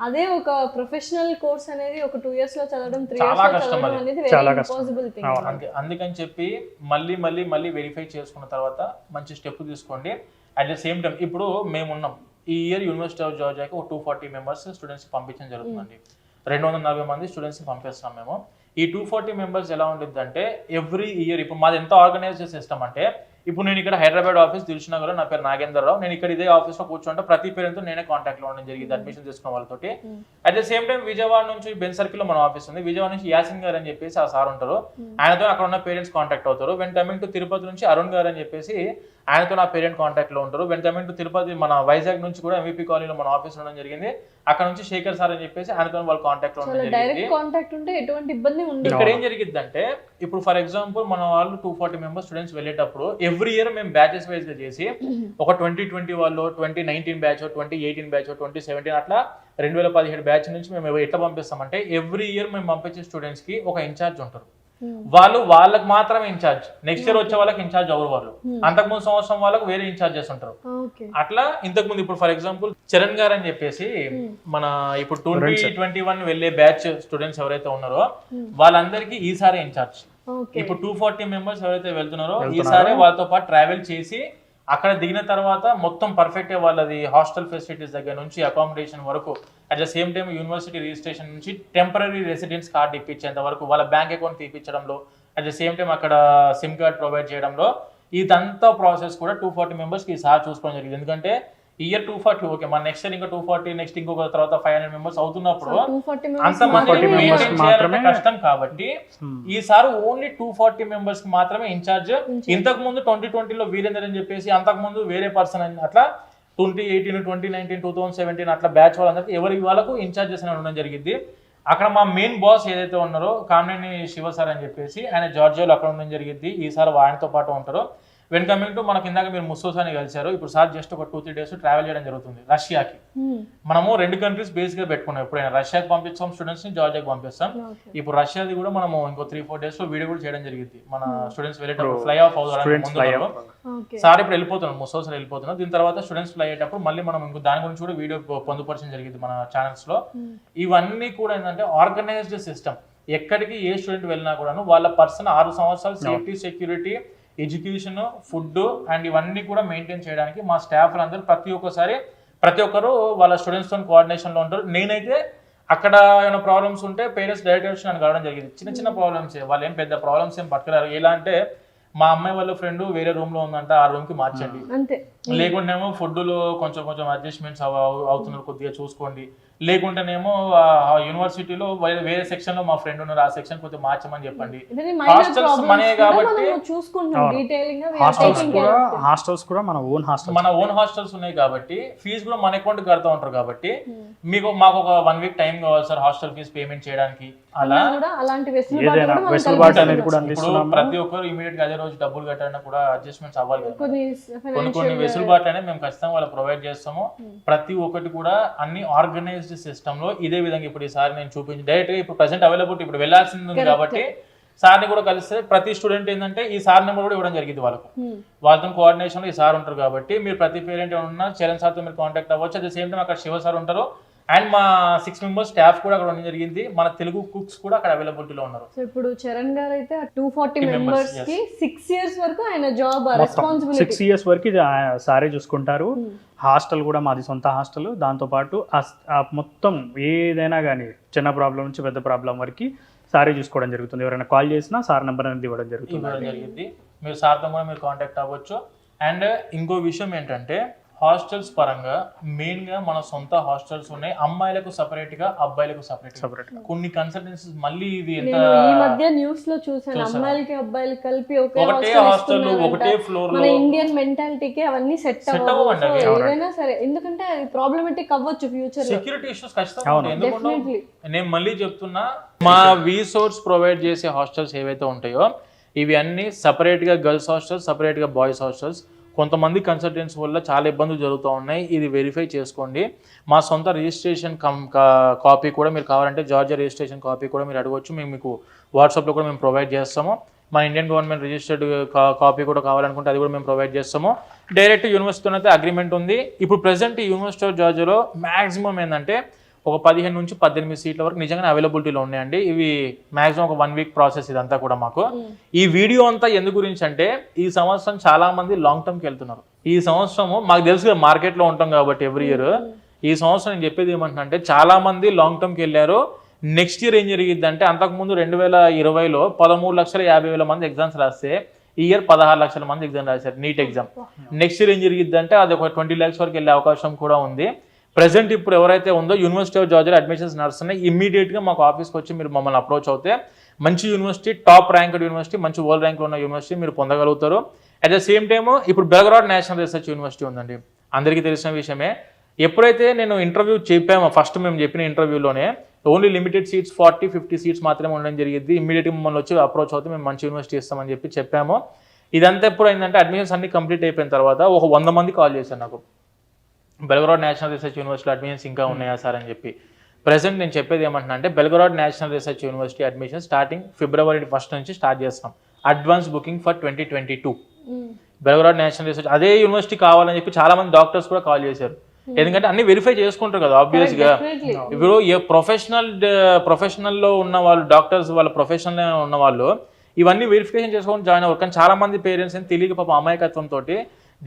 అదే ఒక ప్రొఫెషనల్ కోర్స్ అనేది ఒక 2 years లో చదవడం 3 years లో చదవడం అనేది వెరీ ఇంపాసిబుల్ థింగ్. అందుకని చెప్పి మళ్ళీ వెరిఫై చేసుకున్న తర్వాత మంచి స్టెప్ తీసుకోండి. అట్ ద సేమ్ టైం ఇప్పుడు మేమున్నాం ఈ ఇయర్ యూనివర్సిటీ ఆఫ్ జార్జియాకి ఒక 240 members స్టూడెంట్స్ పంపించడం జరుగుతుందండి. 240 మంది స్టూడెంట్స్ పంపిస్తాం మేము. ఈ 240 members ఎలా ఉంటుంది అంటే ఎవ్రీ ఇయర్ ఇప్పుడు మాది ఎంత ఆర్గనైజ్డ్ సిస్టమ్ అంటే ఇప్పుడు నేను ఇక్కడ హైదరాబాద్ ఆఫీస్ దిల్షునగర్లో, నా పేరు నాగేంద్రరావు, నేను ఇక్కడ ఇదే ఆఫీస్ లో కూర్చుంటే ప్రతి పేరెంట్తో నేనే కాంటాక్ట్ లో ఉండడం జరిగింది అడ్మిషన్ తీసుకున్న వాళ్ళతోటి. At the same time Vijayawada నుంచి బెన్ సర్కిల్ లో మన ఆఫీస్ ఉంది, విజయవాడ నుంచి యాసిన్ గారు అని చెప్పేసి ఆ సార్ ఉంటారు, ఆయనతో అక్కడ ఉన్న పేరెంట్స్ కాంటాక్ట్ అవుతారు. వెన్ కమింగ్ టు తిరుపతి నుంచి అరుణ్ గారు అని చెప్పేసి ఆయనతో నా పేరెంట్ కాంటాక్ట్ లో ఉంటారు. వెన్ కమింగ్ టు తిరుపతి మన వైజాగ్ నుంచి కూడా ఎంవీపీ కాలనీలో మన ఆఫీస్ ఉండడం జరిగింది, అక్కడ నుంచి శేఖర్ సార్ అని చెప్పేసి ఆయనతో వాళ్ళు కాంటాక్ట్ లో ఉండడం జరిగింది. ఇక్కడ ఏం జరిగింది అంటే ఇప్పుడు ఫర్ ఎగ్జాంపుల్ మన వాళ్ళు 240 members స్టూడెంట్స్ వెళ్ళేటప్పుడు ఎవ్రీ ఇయర్ మేము బ్యాచెస్ వైజ్ గా చేసి ఒక 2020 వాళ్ళు 2019 బ్యాచ్ 2018 బ్యాచ్ 2017 అట్లా 2017 బ్యాచ్ నుంచి మేము ఎట్లా పంపిస్తామంటే ఎవ్రీ ఇయర్ మేము పంపించే స్టూడెంట్స్ కి ఒక ఇన్ఛార్జ్ ఉంటారు. వాళ్ళకి మాత్రమే ఇన్ఛార్జ్, నెక్స్ట్ ఇయర్ వచ్చే వాళ్ళకి ఇన్ఛార్జ్ ఎవరు వాళ్ళు, అంతకుముందు సంవత్సరం వాళ్ళకి వేరే ఇన్ఛార్జెస్ ఉంటారు. అట్లా ఇంతకుముందు ఇప్పుడు ఫర్ ఎగ్జాంపుల్ చరణ్ గారు అని చెప్పేసి మన ఇప్పుడు 2021 వెళ్ళే బ్యాచ్ స్టూడెంట్స్ ఎవరైతే ఉన్నారో వాళ్ళందరికీ ఈసారి ఇన్ఛార్జ్. ఇప్పుడు 240 members ఎవరైతే వెళ్తున్నారో ఈసారి వాళ్ళతో పాటు ట్రావెల్ చేసి అక్కడ దిగిన తర్వాత మొత్తం పర్ఫెక్ట్ వాళ్ళది హాస్టల్ ఫెసిలిటీస్ దగ్గర నుంచి అకామిడేషన్ వరకు, at the same time university registration నుంచి టెంపరీ రెసిడెన్స్ కార్డ్ ఇప్పించేంత వరకు, వాళ్ళ బ్యాంక్ అకౌంట్ తీపించడంలో, అట్ ద సేమ్ టైం అక్కడ సిమ్ కార్డ్ ప్రొవైడ్ చేయడంలో ఇదంతా ప్రాసెస్ కూడా 240 members కి ఈసారి చూసుకోవడం జరిగింది. ఎందుకంటే ఇయర్ 240 ఓకే, మన నెక్స్ట్ ఇయర్ ఇంకా 240, నెక్స్ట్ ఇంకొక తర్వాత 500 members అవుతున్నప్పుడు అంతమంది మెయింటైన్ చేయాలంటే కష్టం కాబట్టి ఈసారి ఓన్లీ 240 members కి మాత్రమే ఇన్ఛార్జ్. ఇంతకు ముందు 2020లో వీరేందర్ అని చెప్పేసి అంతకు ముందు వేరే పర్సన్ అని అట్లా 2018, 2019, 2017 అట్లా బ్యాచ్ వాళ్ళందరికీ ఎవరి వాళ్ళకు ఇన్ఛార్జెస్ అని ఉండడం జరిగింది. అక్కడ మా మెయిన్ బాస్ ఏదైతే ఉన్నారో కామినేని శివ సార్ అని చెప్పేసి ఆయన జార్జియాలో అక్కడ ఉండడం జరిగింది. ఈసారి ఆయనతో పాటు ఉంటారు. వెన్ కమింగ్ టు మనకి ఇందాక మీరు ముస్సోసాని కలిసారు, ఇప్పుడు సార్ జస్ట్ ఒక 2-3 days ట్రావెల్ చేయడం జరుగుతుంది రష్యాకి. మనము 2 countries బేస్ గా పెట్టుకున్నాం, ఎప్పుడైనా రష్యాకి పంపిస్తాం స్టూడెంట్స్ ని, జార్జియాకి పంపిస్తాం. ఇప్పుడు రష్యాది కూడా మనము ఇంకో 3-4 days లో వీడియో కూడా చేయడం జరిగింది. మన స్టూడెంట్స్ వెళ్ళేటప్పుడు ఫ్లై ఆఫ్ అవుతారు. సార్ ఇప్పుడు వెళ్ళిపోతున్నాం, ముస్సోసారి వెళ్ళిపోతున్నాం. దీని తర్వాత స్టూడెంట్స్ ఫ్లై అయ్యేటప్పుడు మళ్ళీ మనం ఇంకో దాని గురించి కూడా వీడియో పొందుపరచడం జరిగింది మన ఛానల్స్ లో. ఇవన్నీ కూడా ఏంటంటే ఆర్గనైజ్డ్ సిస్టమ్. ఎక్కడికి ఏ స్టూడెంట్ వెళ్ళినా కూడాను వాళ్ళ పర్సన్ 6 సంవత్సరాలు safety, security, education, food and ఇవన్నీ కూడా మెయింటైన్ చేయడానికి మా స్టాఫ్ అందరూ ప్రతి ఒక్కరు వాళ్ళ స్టూడెంట్స్ తో కోఆర్డినేషన్ లో ఉంటారు. నేనైతే అక్కడ ఏమైనా ప్రాబ్లమ్స్ ఉంటే పేరెంట్స్ డైరెక్ట్ నన్ను కలవడం జరిగింది. చిన్న ప్రాబ్లమ్స్, వాళ్ళు ఏం పెద్ద ప్రాబ్లమ్స్ ఏం పట్టుకురారు. ఎలా అంటే మా అమ్మాయి వాళ్ళ ఫ్రెండ్ వేరే రూమ్ లో ఉందంట, ఆ రూమ్ కి మార్చండి, లేకుంటేనేమో ఫుడ్ లో కొంచెం అడ్జస్ట్మెంట్స్ అవుతున్నారు కొద్దిగా చూసుకోండి, లేకుంటేనేమో యూనివర్సిటీలో వేరే సెక్షన్ లో మా ఫ్రెండ్ ఉన్నారు, ఆ సెక్షన్ కొంచెం మార్చమని చెప్పండి. హాస్టల్స్ మనయే కాబట్టి హాస్టల్స్ కూడా మన ఓన్ హాస్టల్స్ ఉన్నాయి కాబట్టి ఫీజు కూడా మన అకౌంట్ కడతా ఉంటారు. కాబట్టి మాకు ఒక 1 week టైం కావాలి సార్ హాస్టల్ ఫీజు పేమెంట్ చేయడానికి. అలా ప్రతి ఒక్కరు ఇమీడియట్ గా అదే రోజు డబ్బులు కట్టాలన్నా కూడా అడ్జస్ట్మెంట్స్ అవ్వాలి కదా. కొన్ని వెసులుబాట్లు అనేది మేము ఖచ్చితంగా వాళ్ళు ప్రొవైడ్ చేస్తాము. ప్రతి ఒక్కటి కూడా అన్ని ఆర్గనైజ్డ్ సిస్టమ్ లో ఇదే విధంగా ఇప్పుడు ఈసారి నేను చూపించి డైరెక్ట్ గా ఇప్పుడు ప్రెసెంట్ అవైలబిలిటీ ఇప్పుడు వెళ్లాల్సింది ఉంది కాబట్టి సార్ని కూడా కలిస్తే ప్రతి స్టూడెంట్ ఏంటంటే ఈ సార్ నెంబర్ కూడా ఇవ్వడం జరిగింది వాళ్ళకు. వాళ్ళతో కోఆర్డినేషన్ లో ఈ సార్ ఉంటారు కాబట్టి మీరు ప్రతి పేరెంట్ ఏమన్నా చరణ్ సార్తో మీరు కాంటాక్ట్ అవ్వచ్చు. అట్ ద సేమ్ టైం అక్కడ శివ సార్ ఉంటారు అండ్ మా 6 members స్టాఫ్ కూడా అక్కడ ఉండడం జరిగింది. మన తెలుగు కుక్స్ కూడా అక్కడ అవైలబిలిటీలో ఉన్నారు. సో ఇప్పుడు చరణ్ గారు అయితే 240 members కి 6 years వరకు ఆయన జాబ్ రెస్పాన్సిబిలిటీ 6 years వరకు ఇది సారే చూసుకుంటారు. హాస్టల్ కూడా మాది సొంత హాస్టల్. దాంతోపాటు మొత్తం ఏదైనా కానీ చిన్న ప్రాబ్లం నుంచి పెద్ద ప్రాబ్లం వరకు సారే చూసుకోవడం జరుగుతుంది. ఎవరైనా కాల్ చేసినా సార్ నెంబర్ అనేది ఇవ్వడం జరుగుతుంది. జరిగింది. మీరు సార్తో కూడా మీరు కాంటాక్ట్ అవ్వచ్చు. అండ్ ఇంకో విషయం ఏంటంటే హాస్టల్స్ పరంగా మెయిన్గా మన సొంత హాస్టల్స్ ఉన్నాయి, అమ్మాయిలకు సపరేట్గా అబ్బాయిలకు సపరేట్. కొన్ని కన్సల్టెన్సీస్ మళ్ళీ ఇది ఎంత ఈ మధ్య న్యూస్ లో చూసాను, అమ్మాయిలకి అబ్బాయిలకి కలిపి ఒకటే హాస్టల్ ఒకటే ఫ్లోర్ మన ఇండియన్ మెంటాలిటీకి అవన్నీ సెట్ అవ్వండి. ఏదైనా సరే, ఎందుకంటే అది ప్రాబ్లమాటిక్ అవ్వచ్చు ఫ్యూచర్ లో. సెక్యూరిటీ ఇష్యూస్ ఖచ్చితంగా ఉంటాయి. ఎందుకంటే నేను మళ్ళీ చెప్తున్నా, మా వీసోర్స్ ప్రొవైడ్ చేసే హాస్టల్స్ ఏవైతే ఉంటాయో ఇవి అన్ని సపరేట్గా గర్ల్స్ హాస్టల్స్, సపరేట్గా బాయ్స్ హాస్టల్స్. కొంతమంది కన్సల్టెంట్స్ వల్ల చాలా ఇబ్బందులు జరుగుతూ ఉన్నాయి, ఇది వెరిఫై చేసుకోండి. మా సొంత రిజిస్ట్రేషన్ కాపీ కూడా మీరు కావాలంటే జార్జియా రిజిస్ట్రేషన్ కాపీ కూడా మీరు అడగవచ్చు, మేము మీకు వాట్సాప్లో కూడా మేము ప్రొవైడ్ చేస్తాము. మన ఇండియన్ గవర్నమెంట్ రిజిస్టర్డ్ కాపీ కూడా కావాలనుకుంటే అది కూడా మేము ప్రొవైడ్ చేస్తాము. డైరెక్ట్ యూనివర్సిటీతో అయితే అగ్రిమెంట్ ఉంది. ఇప్పుడు ప్రెసెంట్ యూనివర్సిటీ ఆఫ్ జార్జియాలో మ్యాక్సిమం ఏంటంటే ఒక 15 నుంచి 18 సీట్ల వరకు నిజంగానే అవైలబిలిటీలో ఉన్నాయండి. ఇవి మ్యాక్సిమం ఒక 1 వీక్ ప్రాసెస్ ఇదంతా కూడా మాకు. ఈ వీడియో అంతా ఎందుకు గురించి అంటే ఈ సంవత్సరం చాలా మంది లాంగ్ టర్మ్కి వెళ్తున్నారు. ఈ సంవత్సరము మాకు తెలుసు మార్కెట్లో ఉంటాం కాబట్టి ఎవ్రీ ఇయర్. ఈ సంవత్సరం నేను చెప్పేది ఏమంటున్నా అంటే చాలా మంది లాంగ్ టర్మ్కి వెళ్ళారు. నెక్స్ట్ ఇయర్ ఏం జరిగిద్ది అంటే అంతకుముందు 2020లో 13,50,000 మంది ఎగ్జామ్స్ రాస్తే ఈ ఇయర్ 16 లక్షల మంది ఎగ్జామ్ రాశారు, నీట్ ఎగ్జామ్. నెక్స్ట్ ఇయర్ ఏం జరిగిద్ది అంటే అది ఒక 20 lakhs వరకు వెళ్ళే అవకాశం కూడా ఉంది. ప్రెసెంట్ ఇప్పుడు ఎవరైతే ఉందో యూనివర్సిటీ ఆఫ్ జార్జియా అడ్మిషన్స్ నడుస్తున్నాయి, ఇమ్మీడియట్గా మాకు ఆఫీస్కి వచ్చి మీరు మమ్మల్ని అప్రోచ్ అవుతే మంచి యూనివర్సిటీ, టాప్ ర్యాంక్డ్ యూనివర్సిటీ, మంచి వరల్డ్ ర్యాంక్లో ఉన్న యూనివర్సిటీ మీరు పొందగలుగుతారు. అట్ ద సేమ్ టైమ్ ఇప్పుడు బెల్గ్రాడ్ నేషనల్ రీసెర్చ్ యూనివర్సిటీ ఉందండి, అందరికీ తెలిసిన విషయమే. ఎప్పుడైతే నేను ఇంటర్వ్యూ చెప్పామో ఫస్ట్ మేము చెప్పిన ఇంటర్వ్యూలోనే ఓన్లీ లిమిటెడ్ సీట్స్ 40-50 సీట్స్ మాత్రమే ఉండడం జరిగింది. ఇమ్మీడియట్గా మమ్మల్ని వచ్చి అప్రోచ్ అవుతే మేము మంచి యూనివర్సిటీ ఇస్తామని చెప్పాము. ఇదంతా ఎప్పుడు అయిందంటే అడ్మిషన్స్ అన్ని కంప్లీట్ అయిపోయిన తర్వాత ఒక 100 మంది కాల్ చేశారు నాకు, బెల్గ్రాడ్ నేషనల్ రీసెర్చ్ యూనివర్సిటీ అడ్మిషన్స్ ఇంకా ఉన్నాయా సార్ అని చెప్పి. ప్రెసెంట్ నేను చెప్పేది ఏమంటున్నా అంటే Belgrade national research university admission starting February 1 నుంచి స్టార్ట్ చేస్తాం. Advance booking for 2022. Belgrade national research అదే యూనివర్సిటీ కావాలని చెప్పి చాలా మంది డాక్టర్స్ కూడా కాల్ చేశారు. ఎందుకంటే అన్ని వెరిఫై చేసుకుంటారు కదా ఆబ్వియస్ గా. ఇప్పుడు ఏ ప్రొఫెషనల్లో ఉన్న వాళ్ళు, డాక్టర్స్ వాళ్ళ ప్రొఫెషనల్ ఉన్న వాళ్ళు ఇవన్నీ వెరిఫికేషన్ చేసుకొని జాయిన్ అవ్వరు. కానీ చాలా మంది పేరెంట్స్ తెలియక పాప అమాయకత్వంతో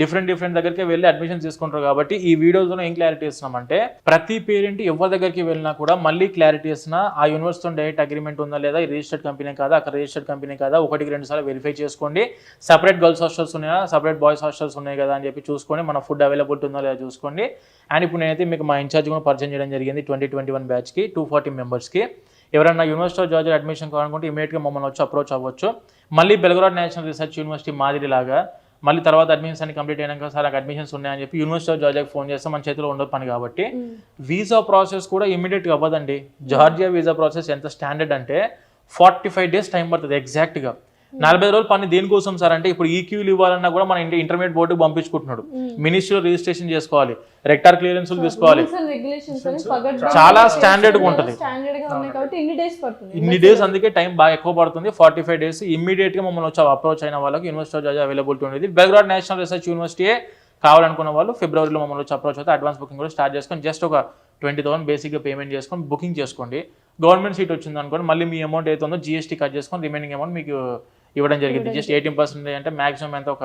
డిఫరెంట్ దగ్గరికి వెళ్ళి అడ్మిషన్ తీసుకుంటారు. కాబట్టి ఈ వీడియోలో ఏం క్లారిటీ ఇస్తున్నామంటే ప్రతి పేరెంట్ ఎవరి దగ్గరికి వెళ్ళినా కూడా మళ్ళీ క్లారిటీ ఇస్తున్నా ఆ యూనివర్సిటీతో డైరెక్ట్ అగ్రిమెంట్ ఉందా లేదా, ఈ రిజిస్టర్డ్ కంపెనీ కాదా, అక్కడ రిజిస్టర్డ్ కంపెనీ కాదా, 1-2 సార్లు వెరిఫై చేసుకోండి. సపరేట్ గర్ల్స్ హాస్టల్స్ ఉన్నాయా, సపరేట్ బాయ్స్ హాస్టల్స్ ఉన్నాయి కదా అని చెప్పి చూసుకొని మన ఫుడ్ అవైలబిలిటీ ఉందా లేదా చూసుకోండి. అండ్ ఇప్పుడు నేనైతే మీకు మా ఇన్ఛార్జ్ కూడా పరిచయం చేయడం జరిగింది 2021 బ్యాచ్కి 240 మెంబర్స్కి. ఎవరైనా యూనివర్సిటీ ఆఫ్ జార్జియా అడ్మిషన్ కావాలనుకుంటే ఇమీడియట్గా మమ్మల్ని వచ్చి అప్రోచ్ అవ్వచ్చు. మళ్ళీ బెల్గ్రాడ్ నేషనల్ రీసెర్చ్ యూనివర్సిటీ మాదిరిలాగా మళ్ళీ తర్వాత అడ్మిషన్స్ అన్ని కంప్లీట్ అయినాక సార్ నాకు అడ్మిషన్స్ ఉన్నాయని చెప్పి యూనివర్సిటీ ఆఫ్ జార్జియాకి ఫోన్ చేస్తే మన చేతిలో ఉండదు పని. కాబట్టి వీసా ప్రాసెస్ కూడా ఇమీడియట్గా అవ్వదండి. జార్జియా వీసా ప్రాసెస్ ఎంత స్టాండర్డ్ అంటే 45 days టైం పడుతుంది ఎగ్జాక్ట్గా. 40 రోజులు పని దేనికోసం సార్ అంటే ఇప్పుడు ఈక్యూలు ఇవ్వాలన్నా కూడా మన ఇంటర్మీడియట్ బోర్డుకి పంపించుకుంటున్నాడు, మినిస్ట్రీలో రిజిస్ట్రేషన్ చేసుకోవాలి, రెక్టార్ క్లియరెన్స్ తీసుకోవాలి, చాలా స్టాండర్డ్ గా ఉంటుంది. ఇన్ని డేస్ అందుకే టైం బాగా ఎక్కువ పడుతుంది. 45 days ఇమ్మీడియట్ గా మమ్మల్ని వచ్చి అప్రోచ్ అయిన వాళ్ళకి యూనివర్సిటీ ఆఫ్ జార్జియా అవైలబిలిటీ ఉండేది. బెల్గ్రాడ్ నేషనల్ రీసెర్చ్ యూనివర్సిటీ కావాలనుకున్న వాళ్ళు ఫిబ్రవరిలో మమ్మల్ని వచ్చి అప్రోచ్ అవుతే అడ్వాన్స్ బుకింగ్ కూడా స్టార్ట్ చేసుకొని జస్ట్ ఒక 20,000 బేసిక్గా పేమెంట్ చేసుకొని బుకింగ్ చేసుకోండి. గవర్నమెంట్ సీట్ వచ్చింది అనుకోండి, మళ్ళీ మీ అమౌంట్ ఏదో ఉందో GST కట్ చేసుకొని రిమైనింగ్ అమౌంట్ మీకు ఇవ్వడం జరిగింది. జస్ట్ 18% అంటే మాక్సిమం ఎంత ఒక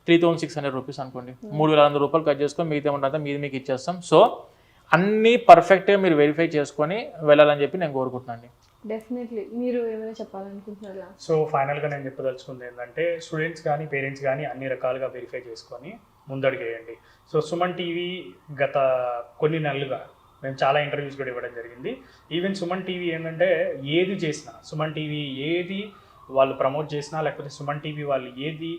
3,600 రూపీస్ అనుకోండి, 3,600 రూపాయలు కట్ చేసుకొని మిగతా అమౌంట్ అంతా మీది మీకు ఇచ్చేస్తాం. సో అన్నీ పర్ఫెక్ట్గా మీరు వెరిఫై చేసుకొని వెళ్ళాలని చెప్పి నేను కోరుకుంటున్నాను. డెఫినెట్లీ మీరు ఏమైనా చెప్పాలనుకుంటున్నారా? సో ఫైనల్గా నేను చెప్పదలుచుకుంది ఏంటంటే స్టూడెంట్స్ కానీ పేరెంట్స్ కానీ అన్ని రకాలుగా వెరిఫై చేసుకొని ముందడుగేయండి. సో సుమన్ టీవీ గత కొన్ని నెలలుగా మేము చాలా ఇంటర్వ్యూస్ కూడా ఇవ్వడం జరిగింది. ఈవెన్ సుమన్ టీవీ ఏంటంటే ఏది చేసినా, సుమన్ టీవీ ఏది వాళ్ళు ప్రమోట్ చేసినా లేకపోతే సుమన్ టీవీ వాళ్ళు ఏది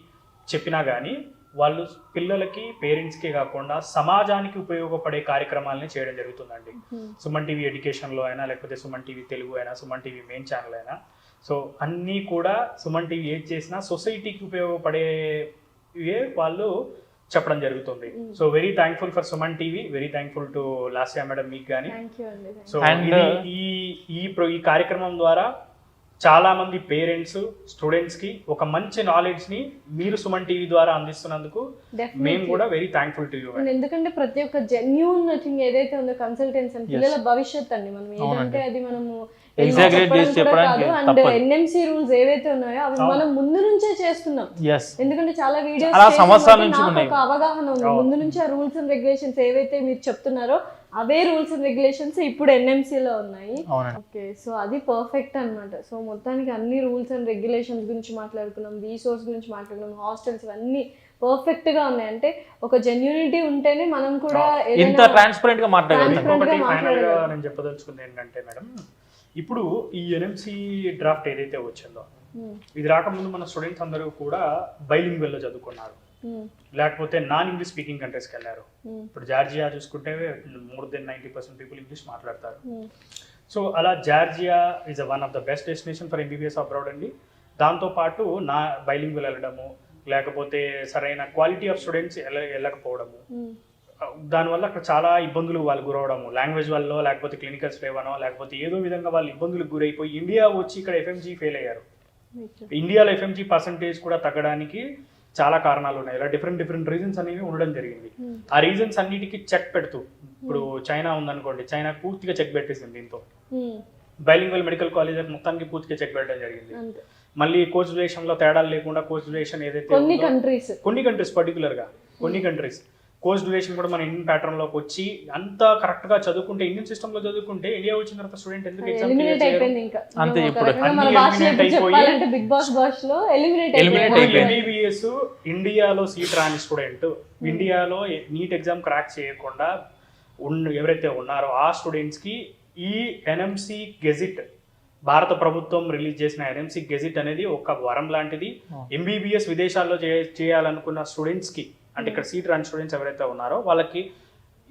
చెప్పినా కానీ వాళ్ళు పిల్లలకి పేరెంట్స్కే కాకుండా సమాజానికి ఉపయోగపడే కార్యక్రమాలని చేయడం జరుగుతుందండి. సుమన్ టీవీ ఎడ్యుకేషన్లో అయినా లేకపోతే సుమన్ టీవీ తెలుగు అయినా సుమన్ టీవీ మెయిన్ ఛానల్ అయినా, సో అన్నీ కూడా సుమన్ టీవీ ఏది చేసినా సొసైటీకి ఉపయోగపడేవే వాళ్ళు చెప్పడం జరుగుతుంది. So very thankful for Suman TV, very thankful to Lasya madam మీకు కానీ. సో ఈ కార్యక్రమం ద్వారా చాలా మంది పేరెంట్స్ స్టూడెంట్స్కి ఒక మంచి నాలెడ్జ్ని మీరు సుమన్ టీవీ ద్వారా అందిస్తున్నందుకు మేము కూడా వెరీ థ్యాంక్ఫుల్ టు యూ. ఎందుకంటే ప్రతి ఒక్క జెన్యూన్ థింగ్ ఏదైతే ఉందో కన్సల్టెన్సీ పిల్లల భవిష్యత్ అండి. మనం ఏంటంటే అది మనము అండ్ NMC రూల్స్ ఏవైతే ఉన్నాయో అవి మనం ముందు నుంచే చేస్తున్నాం. ఎందుకంటే చాలా వీడియోస్ ఒక అవగాహన ఉంది, ముందు నుంచి ఆ రూల్స్ అండ్ రెగ్యులేషన్స్ ఏవైతే మీరు చెప్తున్నారో అవే రూల్స్ అండ్ రెగ్యులేషన్స్ ఇప్పుడు ఎన్ఎంసీలో ఉన్నాయి. అవునండి. ఓకే, సో అది పర్ఫెక్ట్ అనమాట. సో మొత్తానికి అన్ని రూల్స్ అండ్ రెగ్యులేషన్స్ గురించి మాట్లాడుకున్నాం, రీసోర్స్ గురించి మాట్లాడుకున్నాం, హాస్టల్స్ ఇవన్నీ పర్ఫెక్ట్ గా ఉన్నాయి. అంటే ఒక జెన్యూనిటీ ఉంటేనే మనం కూడా ఇంత ట్రాన్స్పరెంట్ గా మాట్లాడగలుగుతాం. ఇంకొకటి ఫైనల్ గా నేను చెప్పదలుచుకుంది ఏంటంటే మేడం, ఇప్పుడు ఈ ఎన్ఎంసీ డ్రాఫ్ట్ ఏదైతే వచ్చిందో ఇది రాకముందు మన స్టూడెంట్స్ అందరూ కూడా బైలింగ్వెల్ లో చదువుకున్నారు, లేకపోతే నాన్ ఇంగ్లీష్ స్పీకింగ్ కంట్రీస్కి వెళ్ళారు. ఇప్పుడు జార్జియా చూసుకుంటే మోర్ దెన్ 90% పీపుల్ ఇంగ్లీష్ మాట్లాడతారు. సో అలా Georgia is one of the best destination for MBBS abroad అండి. దాంతోపాటు నా బైలింగ్వెల్ వెళ్ళడము, లేకపోతే సరైన క్వాలిటీ ఆఫ్ స్టూడెంట్స్ వెళ్ళకపోవడము, దానివల్ల అక్కడ చాలా ఇబ్బందులు వాళ్ళు గురవడము, లాంగ్వేజ్ వల్ల, లేకపోతే క్లినికల్స్ లేవనో, లేకపోతే ఏదో విధంగా వాళ్ళు ఇబ్బందులకు గురైపోయి ఇండియా వచ్చి ఇక్కడ ఎఫ్ఎంజీ ఫెయిల్ అయ్యారు. ఇండియాలో ఎఫ్ఎంజీ పర్సంటేజ్ కూడా తగ్గడానికి చాలా కారణాలు ఉన్నాయి. ఇలా డిఫరెంట్ రీజన్స్ అనేవి ఉండడం జరిగింది. ఆ రీజన్స్ అన్నిటికీ చెక్ పెడుతూ, ఇప్పుడు చైనా ఉందనుకోండి, చైనా పూర్తిగా చెక్ పెట్టేసింది దీంతో. బైలింగ్వల్ మెడికల్ కాలేజ్ మొత్తానికి పూర్తిగా చెక్ పెట్టడం జరిగింది. మళ్ళీ కోర్స్ డ్యూరేషన్ లో తేడాలు లేకుండా కోర్స్ డ్యూరేషన్ ఏదైతే కొన్ని కంట్రీస్ పర్టికులర్ గా కొన్ని కంట్రీస్ కోర్స్ డ్యూరేషన్ కూడా మన ఇండియన్ ప్యాటర్న్ లోకి వచ్చి అంత కరెక్ట్ గా చదువుకుంటే, ఇండియన్ సిస్టమ్ లో చదువుకుంటే ఇండియా వచ్చిన తర్వాత స్టూడెంట్ ఎందుకు ఎగ్జామ్ అంతే. ఇప్పుడు ఎంబీబీఎస్ ఇండియాలో సీట్ రాని స్టూడెంట్, ఇండియాలో నీట్ ఎగ్జామ్ క్రాక్ చేయకుండా ఎవరైతే ఉన్నారో ఆ స్టూడెంట్స్ కి ఈ ఎన్ఎంసీ గెజిట్, భారత ప్రభుత్వం రిలీజ్ చేసిన ఎన్ఎంసీ గెజిట్ అనేది ఒక వరం లాంటిది. ఎంబీబీఎస్ విదేశాల్లో చేయాలనుకున్న స్టూడెంట్స్ కి, అంటే ఇక్కడ సీట్ రాని స్టూడెంట్స్ ఎవరైతే ఉన్నారో వాళ్ళకి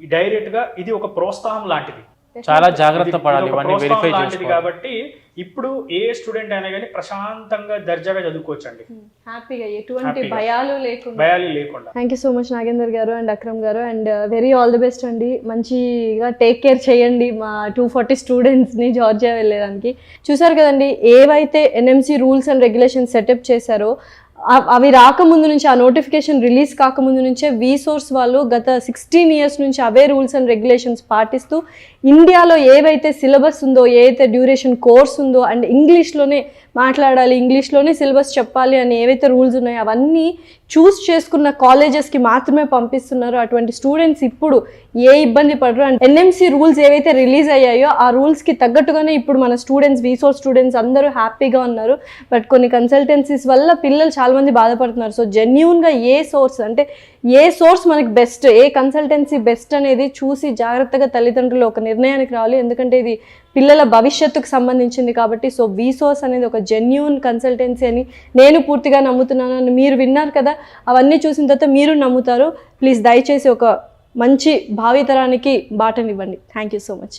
డైరెక్ట్ గా ఇది ఒక ప్రోత్సాహం లాంటిది. చాలా జాగ్రత్త పడాలి వెరిఫై లాంటిది. కాబట్టి ఇప్పుడు ఏ స్టూడెంట్ అయినా కానీ ప్రశాంతంగా దర్జాగా చదువుకోవచ్చండి, హ్యాపీగా, ఎటువంటి భయాలు లేకుండా. Thank you so much Nagender గారు అండ్ అక్రమ్ గారు, and very all the best అండి. మంచిగా టేక్ కేర్ చేయండి మా 240 స్టూడెంట్స్ని జార్జియా వెళ్ళేదానికి. చూసారు కదండి, ఏవైతే NMC rules and regulations setup చేశారో అవి రాకముందు నుంచి, ఆ నోటిఫికేషన్ రిలీజ్ కాకముందు నుంచే వీసోర్స్ వాళ్ళు గత 16 years నుంచి అవే రూల్స్ అండ్ రెగ్యులేషన్స్ పాటిస్తూ ఇండియాలో ఏవైతే సిలబస్ ఉందో, ఏవైతే డ్యూరేషన్ కోర్స్ ఉందో, అండ్ ఇంగ్లీష్లోనే మాట్లాడాలి, ఇంగ్లీష్లోనే సిలబస్ చెప్పాలి అని ఏవైతే రూల్స్ ఉన్నాయో అవన్నీ చూస్ చేసుకున్న కాలేజెస్కి మాత్రమే పంపిస్తున్నారు. అటువంటి స్టూడెంట్స్ ఇప్పుడు ఏ ఇబ్బంది పడరు. అండ్ ఎన్ఎంసీ రూల్స్ ఏవైతే రిలీజ్ అయ్యాయో ఆ రూల్స్కి తగ్గట్టుగానే ఇప్పుడు మన స్టూడెంట్స్, వీసోర్స్ స్టూడెంట్స్ అందరూ హ్యాపీగా ఉన్నారు. బట్ కొన్ని కన్సల్టెన్సీస్ వల్ల పిల్లలు చాలామంది బాధపడుతున్నారు. సో జెన్యూన్గా ఏ సోర్స్ మనకి బెస్ట్, ఏ కన్సల్టెన్సీ బెస్ట్ అనేది చూసి జాగ్రత్తగా తల్లిదండ్రులు ఒక నిర్ణయానికి రావాలి. ఎందుకంటే ఇది పిల్లల భవిష్యత్తుకు సంబంధించింది కాబట్టి. సో వీసోర్స్ అనేది ఒక జెన్యూన్ కన్సల్టెన్సీ అని నేను పూర్తిగా నమ్ముతున్నాను. అని మీరు విన్నారు కదా, అవన్నీ చూసిన తర్వాత మీరు నమ్ముతారు. ప్లీజ్ దయచేసి ఒక మంచి భావితరానికి బాటనివ్వండి. Thank you so much.